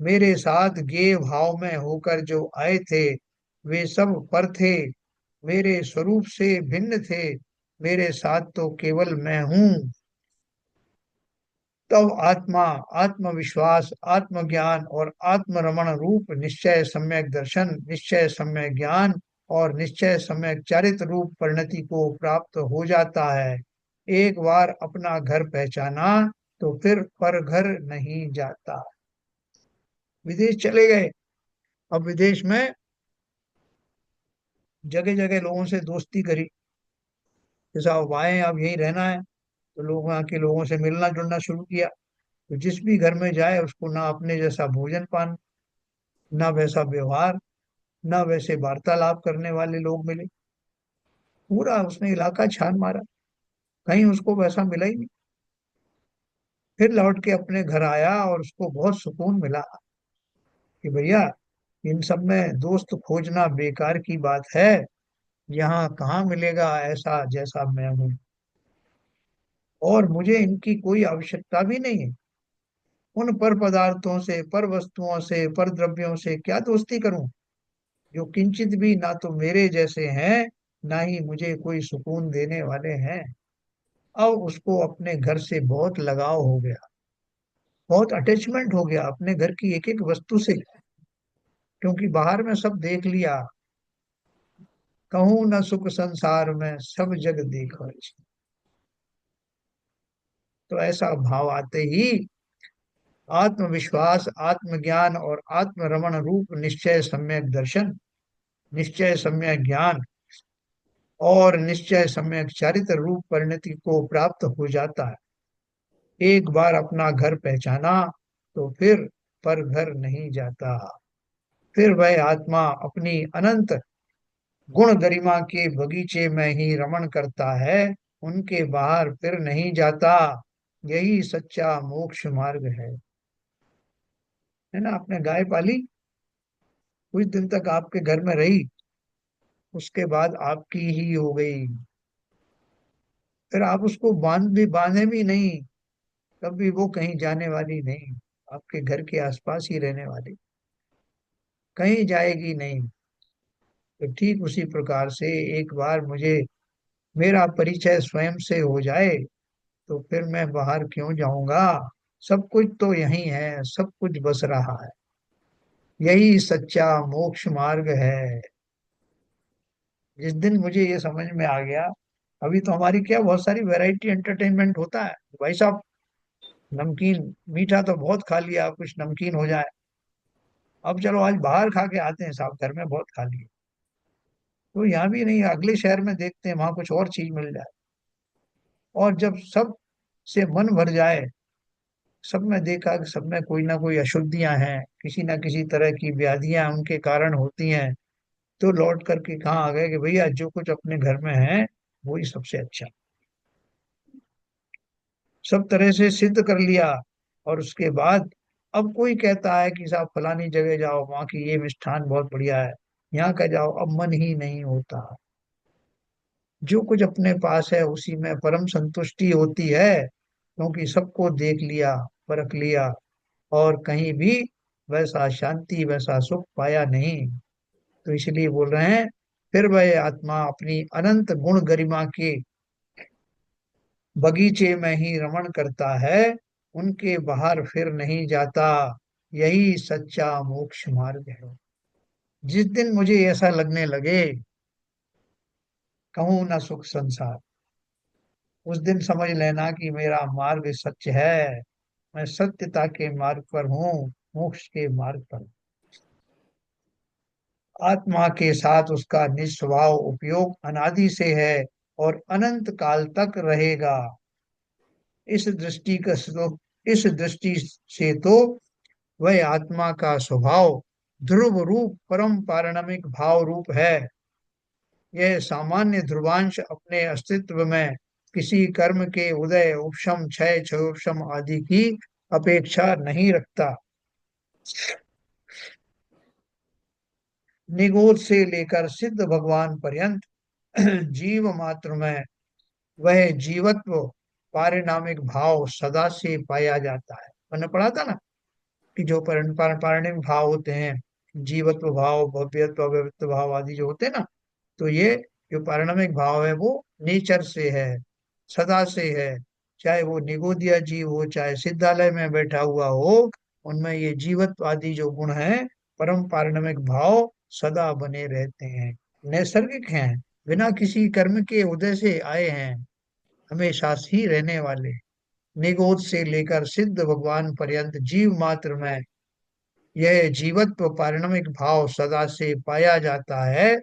Speaker 1: मेरे साथ गेय भाव में होकर जो आए थे वे सब पर थे, मेरे स्वरूप से भिन्न थे, मेरे साथ तो केवल मैं हूँ। तब आत्मा, आत्मविश्वास, आत्मज्ञान और आत्मरमण रूप निश्चय सम्यक दर्शन, निश्चय सम्यक ज्ञान और निश्चय सम्यक चारित्र रूप परिणति को प्राप्त हो जाता है। एक बार अपना घर पहचाना तो फिर पर घर नहीं जाता। विदेश चले गए। अब विदेश में जगह जगह लोगों से दोस्ती करी। जैसा अब आए अब यहीं रहना है, तो लोग वहाँ के लोगों से मिलना जुलना शुरू किया। तो जिस भी घर में जाए उसको ना अपने जैसा भोजन पान, ना वैसा व्यवहार, ना वैसे वार्तालाप करने वाले लोग मिले। पूरा उसने इलाका छान मारा, कहीं उसको वैसा मिला ही नहीं। फिर लौट के अपने घर आया और उसको बहुत सुकून मिला कि भैया इन सब में दोस्त खोजना बेकार की बात है। यहाँ कहाँ मिलेगा ऐसा जैसा मैं हूँ, और मुझे इनकी कोई आवश्यकता भी नहीं है। उन पर पदार्थों से, पर वस्तुओं से, पर द्रव्यों से क्या दोस्ती करूं जो किंचित भी ना तो मेरे जैसे हैं, ना ही मुझे कोई सुकून देने वाले हैं। अब उसको अपने घर से बहुत लगाव हो गया, बहुत अटैचमेंट हो गया अपने घर की एक एक वस्तु से, क्योंकि बाहर में सब देख लिया। कहूँ न सुख संसार में सब जग देखो। तो ऐसा भाव आते ही आत्मविश्वास, आत्मज्ञान और आत्मरमण रूप निश्चय सम्यक दर्शन, निश्चय सम्यक ज्ञान और निश्चय सम्यक चारित्र रूप परिणति को प्राप्त हो जाता है। एक बार अपना घर पहचाना तो फिर पर घर नहीं जाता। फिर वह आत्मा अपनी अनंत गुण गरिमा के बगीचे में ही रमण करता है, उनके बाहर फिर नहीं जाता। यही सच्चा मोक्ष मार्ग है ना। आपने गाय पाली, कुछ दिन तक आपके घर में रही, उसके बाद आपकी ही हो गई। फिर आप उसको बांधे भी नहीं, कभी वो कहीं जाने वाली नहीं, आपके घर के आसपास ही रहने वाली, कहीं जाएगी नहीं। तो ठीक उसी प्रकार से एक बार मुझे मेरा परिचय स्वयं से हो जाए तो फिर मैं बाहर क्यों जाऊंगा। सब कुछ तो यही है, सब कुछ बस रहा है। यही सच्चा मोक्ष मार्ग है। जिस दिन मुझे ये समझ में आ गया, अभी तो हमारी क्या बहुत सारी वैरायटी एंटरटेनमेंट होता है भाई साहब। नमकीन मीठा तो बहुत खा लिया, कुछ नमकीन हो जाए, अब चलो आज बाहर खा के आते हैं साहब, घर में बहुत खा लिए। तो यहाँ भी नहीं, अगले शहर में देखते हैं वहां कुछ और चीज मिल जाए। और जब सब से मन भर जाए, सब में देखा कि सब में कोई ना कोई अशुद्धियां हैं, किसी ना किसी तरह की व्याधियां उनके कारण होती हैं, तो लौट करके कहाँ आ गए कि भैया जो कुछ अपने घर में है वही सबसे अच्छा। सब तरह से सिद्ध कर लिया। और उसके बाद अब कोई कहता है कि साहब फलानी जगह जाओ, वहां की ये मिष्ठान बहुत बढ़िया है, यहाँ का जाओ, अब मन ही नहीं होता। जो कुछ अपने पास है उसी में परम संतुष्टि होती है, क्योंकि सबको देख लिया, परख लिया, और कहीं भी वैसा शांति वैसा सुख पाया नहीं। तो इसलिए बोल रहे हैं, फिर वह आत्मा अपनी अनंत गुण गरिमा के बगीचे में ही रमण करता है, उनके बाहर फिर नहीं जाता। यही सच्चा मोक्ष मार्ग है। जिस दिन मुझे ऐसा लगने लगे, कहूँ ना सुख संसार, उस दिन समझ लेना कि मेरा मार्ग सत्य है। मैं सत्यता के मार्ग पर हूँ, मोक्ष के मार्ग पर हूँ। आत्मा के साथ उसका निस्वभाव उपयोग अनादि से है और अनंत काल तक रहेगा। इस दृष्टि का इस दृष्टि से तो वह आत्मा का स्वभाव ध्रुव रूप परम पारणमिक भाव रूप है। यह सामान्य ध्रुवांश अपने अस्तित्व में किसी कर्म के उदय, उपशम, क्षय, क्षयोपशम आदि की अपेक्षा नहीं रखता। निगोद से लेकर सिद्ध भगवान पर्यंत जीव मात्र में वह जीवत्व पारिणामिक भाव सदा से पाया जाता है। मैंने पढ़ा था ना कि जो पारिणामिक भाव होते हैं, जीवत्व भाव, भव्यत्व, अव्यक्तत्व भाव आदि जो होते हैं ना, तो ये जो पारिणामिक भाव है वो नेचर से है, सदा से है। चाहे वो निगोदिया जीव हो, चाहे सिद्धालय में बैठा हुआ हो, उनमें ये जीवत्व आदि जो गुण हैं, परम पारिणामिक भाव सदा बने रहते हैं, नैसर्गिक हैं, बिना किसी कर्म के उदय से आए हैं। हमेशा ही रहने वाले, निगोद से लेकर सिद्ध भगवान पर्यंत जीव मात्र में यह जीवत्व पारिणमिक भाव सदा से पाया जाता है।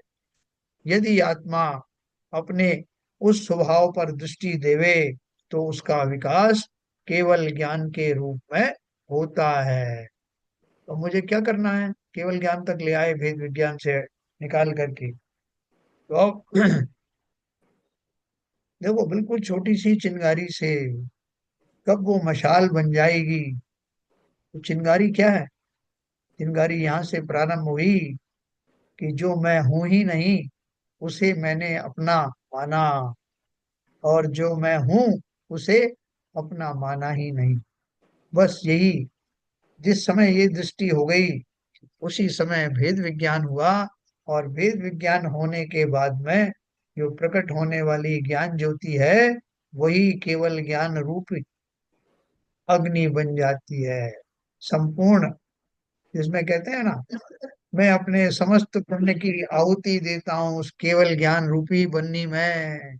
Speaker 1: यदि आत्मा अपने उस स्वभाव पर दृष्टि देवे तो उसका विकास केवल ज्ञान के रूप में होता है। तो मुझे क्या करना है? केवल ज्ञान तक ले आए भेद विज्ञान से निकाल करके। तो अब देखो, बिल्कुल छोटी सी चिंगारी से कब वो मशाल बन जाएगी। तो चिंगारी क्या है? चिंगारी यहाँ से प्रारंभ हुई कि जो मैं हूं ही नहीं उसे मैंने अपना माना, और जो मैं हूं उसे अपना माना ही नहीं। बस यही, जिस समय ये दृष्टि हो गई उसी समय भेद विज्ञान हुआ। और भेद विज्ञान होने के बाद में जो प्रकट होने वाली ज्ञान ज्योति है वही केवल ज्ञान रूप अग्नि बन जाती है, संपूर्ण। जिसमें कहते हैं ना, मैं अपने समस्त पुण्य की आहुति देता हूँ उस केवल ज्ञान रूपी बन्नी में।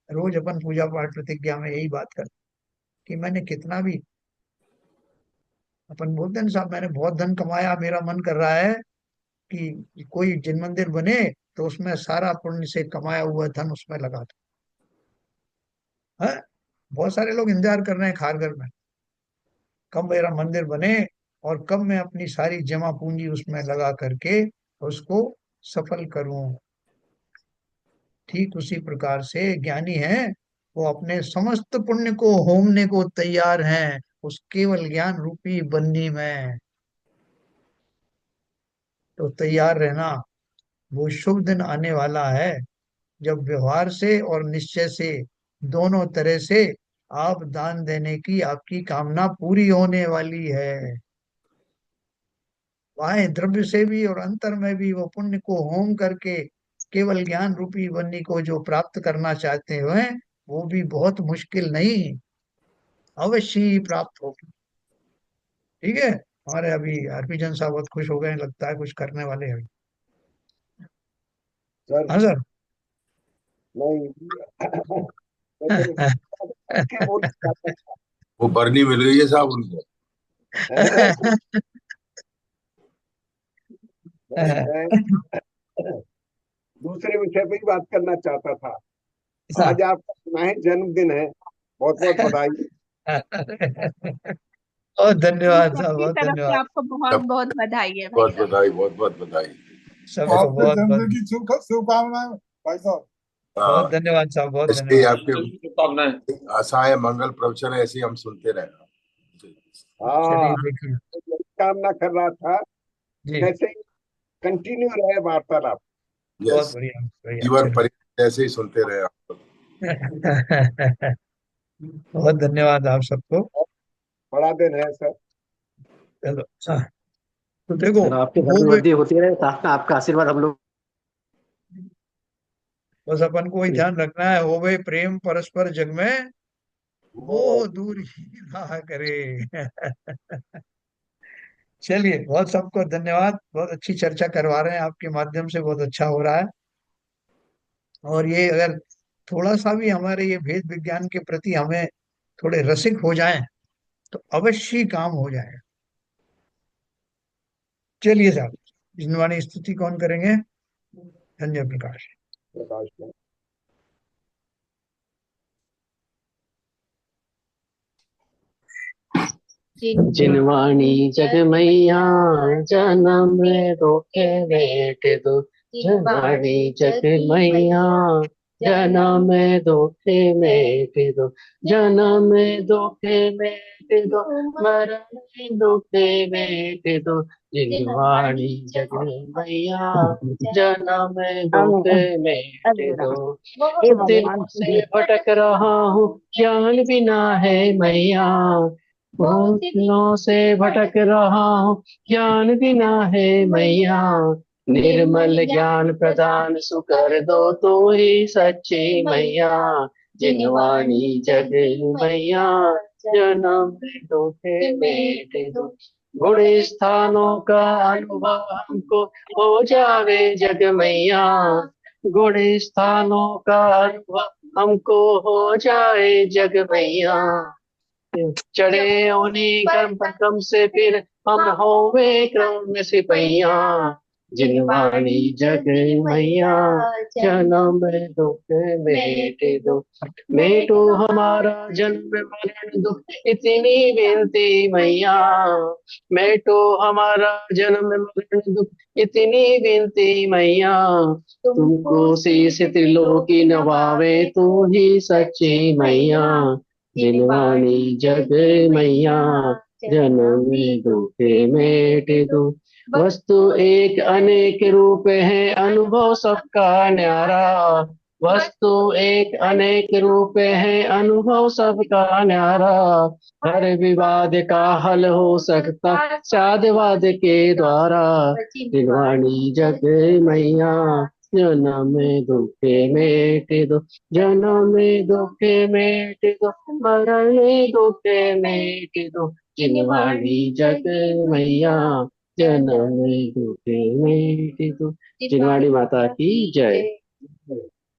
Speaker 1: रोज अपन पूजा पाठ प्रतिज्ञा में यही बात करते कि मैंने कितना भी, अपन बोलते हैं ना, साहब मैंने बहुत धन कमाया, मेरा मन कर रहा है कि कोई जिन मंदिर बने तो उसमें सारा पुण्य से कमाया हुआ धन उसमें लगा दो। है, बहुत सारे लोग इंतजार कर रहे हैं खारघर में, कब मेरा मंदिर बने और कब मैं अपनी सारी जमा पूंजी उसमें लगा करके उसको सफल करूं। ठीक उसी प्रकार से ज्ञानी है, वो अपने समस्त पुण्य को होमने को तैयार हैं उस केवल ज्ञान रूपी बन्नी में। तो तैयार रहना, वो शुभ दिन आने वाला है जब व्यवहार से और निश्चय से, दोनों तरह से आप दान देने की आपकी कामना पूरी होने वाली है। बाह्य द्रव्य से भी और अंतर में भी वो पुण्य को होम करके केवल ज्ञान रूपी बन्नी को जो प्राप्त करना चाहते हुए, वो भी बहुत मुश्किल नहीं, अवश्य ही प्राप्त होगी। ठीक है, हमारे अभी हरभजन साहब बहुत खुश हो गए, लगता है कुछ करने वाले हैं अभी।
Speaker 3: सर
Speaker 1: हाँ सर।
Speaker 3: नहीं, मैं तो क्या बोल सकता
Speaker 2: वो बरनी मिल गई है साहब उनको।
Speaker 3: था। मैं दूसरे विषय पे ही बात करना चाहता था।
Speaker 1: ऐसा।
Speaker 3: आज आपका सुनाए जन्मदिन है, बहुत बहुत बधाई।
Speaker 1: बहुत
Speaker 4: हम
Speaker 1: धन्यवाद साहब,
Speaker 4: सबकी
Speaker 1: बहुत
Speaker 4: तरफ से
Speaker 1: धन्यवाद।
Speaker 4: आपको बहुत
Speaker 2: सब
Speaker 4: बहुत बधाई है भाई
Speaker 2: बहुत
Speaker 4: साहब।
Speaker 2: बधाई, बहुत बहुत बधाई।
Speaker 1: सबको
Speaker 5: आपके
Speaker 1: बहुत बहुत
Speaker 5: जन्मदिन की शुभकामनाएं भाई साहब।
Speaker 1: बहुत
Speaker 2: हाँ,
Speaker 1: धन्यवाद साहब, बहुत
Speaker 2: ऐसे ही
Speaker 1: धन्यवाद।
Speaker 2: आपके आशाएं मंगल प्रवचन ऐसे ही हम सुनते रहना।
Speaker 3: हाँ,
Speaker 1: चलिए देखिए।
Speaker 3: यही कामना कर रहा था
Speaker 1: जी।
Speaker 3: कि ऐसे ही कंटिन्यू रहे वार्तालाप।
Speaker 1: बहुत
Speaker 2: यस,
Speaker 1: बढ़िया, बढ़िया,
Speaker 2: जीवन
Speaker 1: चलिए।
Speaker 2: पर्यंत ऐसे ही सुनते रहे आप लोग।
Speaker 1: बहुत धन्यवाद आप सबको।
Speaker 3: बड़ा दिन है सर।
Speaker 1: चलो, तो देखो,
Speaker 6: सर आपके घर
Speaker 1: वो
Speaker 6: में
Speaker 1: भी,
Speaker 6: वृद्धि होती रहे, साथ में आपका आशीर्वाद हम लोग।
Speaker 1: बस अपन को ही ध्यान रखना है, हो गए प्रेम परस्पर जग में,
Speaker 3: वो
Speaker 1: मोह दूर ही रहा करे। चलिए, बहुत सबको धन्यवाद, बहुत अच्छी चर्चा करवा रहे हैं आपके माध्यम से, बहुत अच्छा हो रहा है। और ये अगर थोड़ा सा भी हमारे ये भेद विज्ञान के प्रति हमें थोड़े रसिक हो जाएं तो अवश्य काम हो जाएगा। चलिए साहब, जिनवाणी स्तुति कौन करेंगे? संजय प्रकाश।
Speaker 3: प्रकाश में
Speaker 6: जिनवाणी जग मैया जन्म रोके बेट दो। जिनवाणी जग मैया जन्म दुखे मेट दो। जन्म दुखे मेट दो, मरण दुखे मेट दो। जिनवाणी जग मैया जन्म दुखे मेट दो। दिनों से भटक रहा हूँ, ज्ञान बिना है मैया। बहुत दिनों से भटक रहा हूँ, ज्ञान बिना है मैया। निर्मल ज्ञान प्रदान सुकर दो, तू ही सच्ची मैया। जिनवाणी जग मैया जन्म दुखे मेट दो। गुण स्थानों का अनुभव हमको हो जावे जग मैया। गुण स्थानों का अनुभव हमको हो जाए जग मैया। चढ़े उन्हीं कम से फिर हम होवे क्रम में सिपैया। जिनवाणी जग मैया जन्म दुख मेटे दो। मेटो हमारा जन्म मरण दुख इतनी विनती मैया। मेटो हमारा जन्म मरण दुख इतनी विनती मैया। तुमको शीश त्रिलोकी नवावे तू ही सच्ची मैया। जिनवाणी जग मैया जन्म दुख मेटे दो। वस्तु एक अनेक रूप है अनुभव सबका न्यारा। वस्तु एक अनेक रूप है अनुभव सबका न्यारा। हर विवाद का हल हो सकता साधवाद के द्वारा। दिलवाणी जग मैया जन्म दुख मेटे दो। जन्म दुख मेटे दो मरण दुख मेटे दो। जिनवाणी जग मैया जन्म दुख मेटे दो। जिनवाणी माता की जय।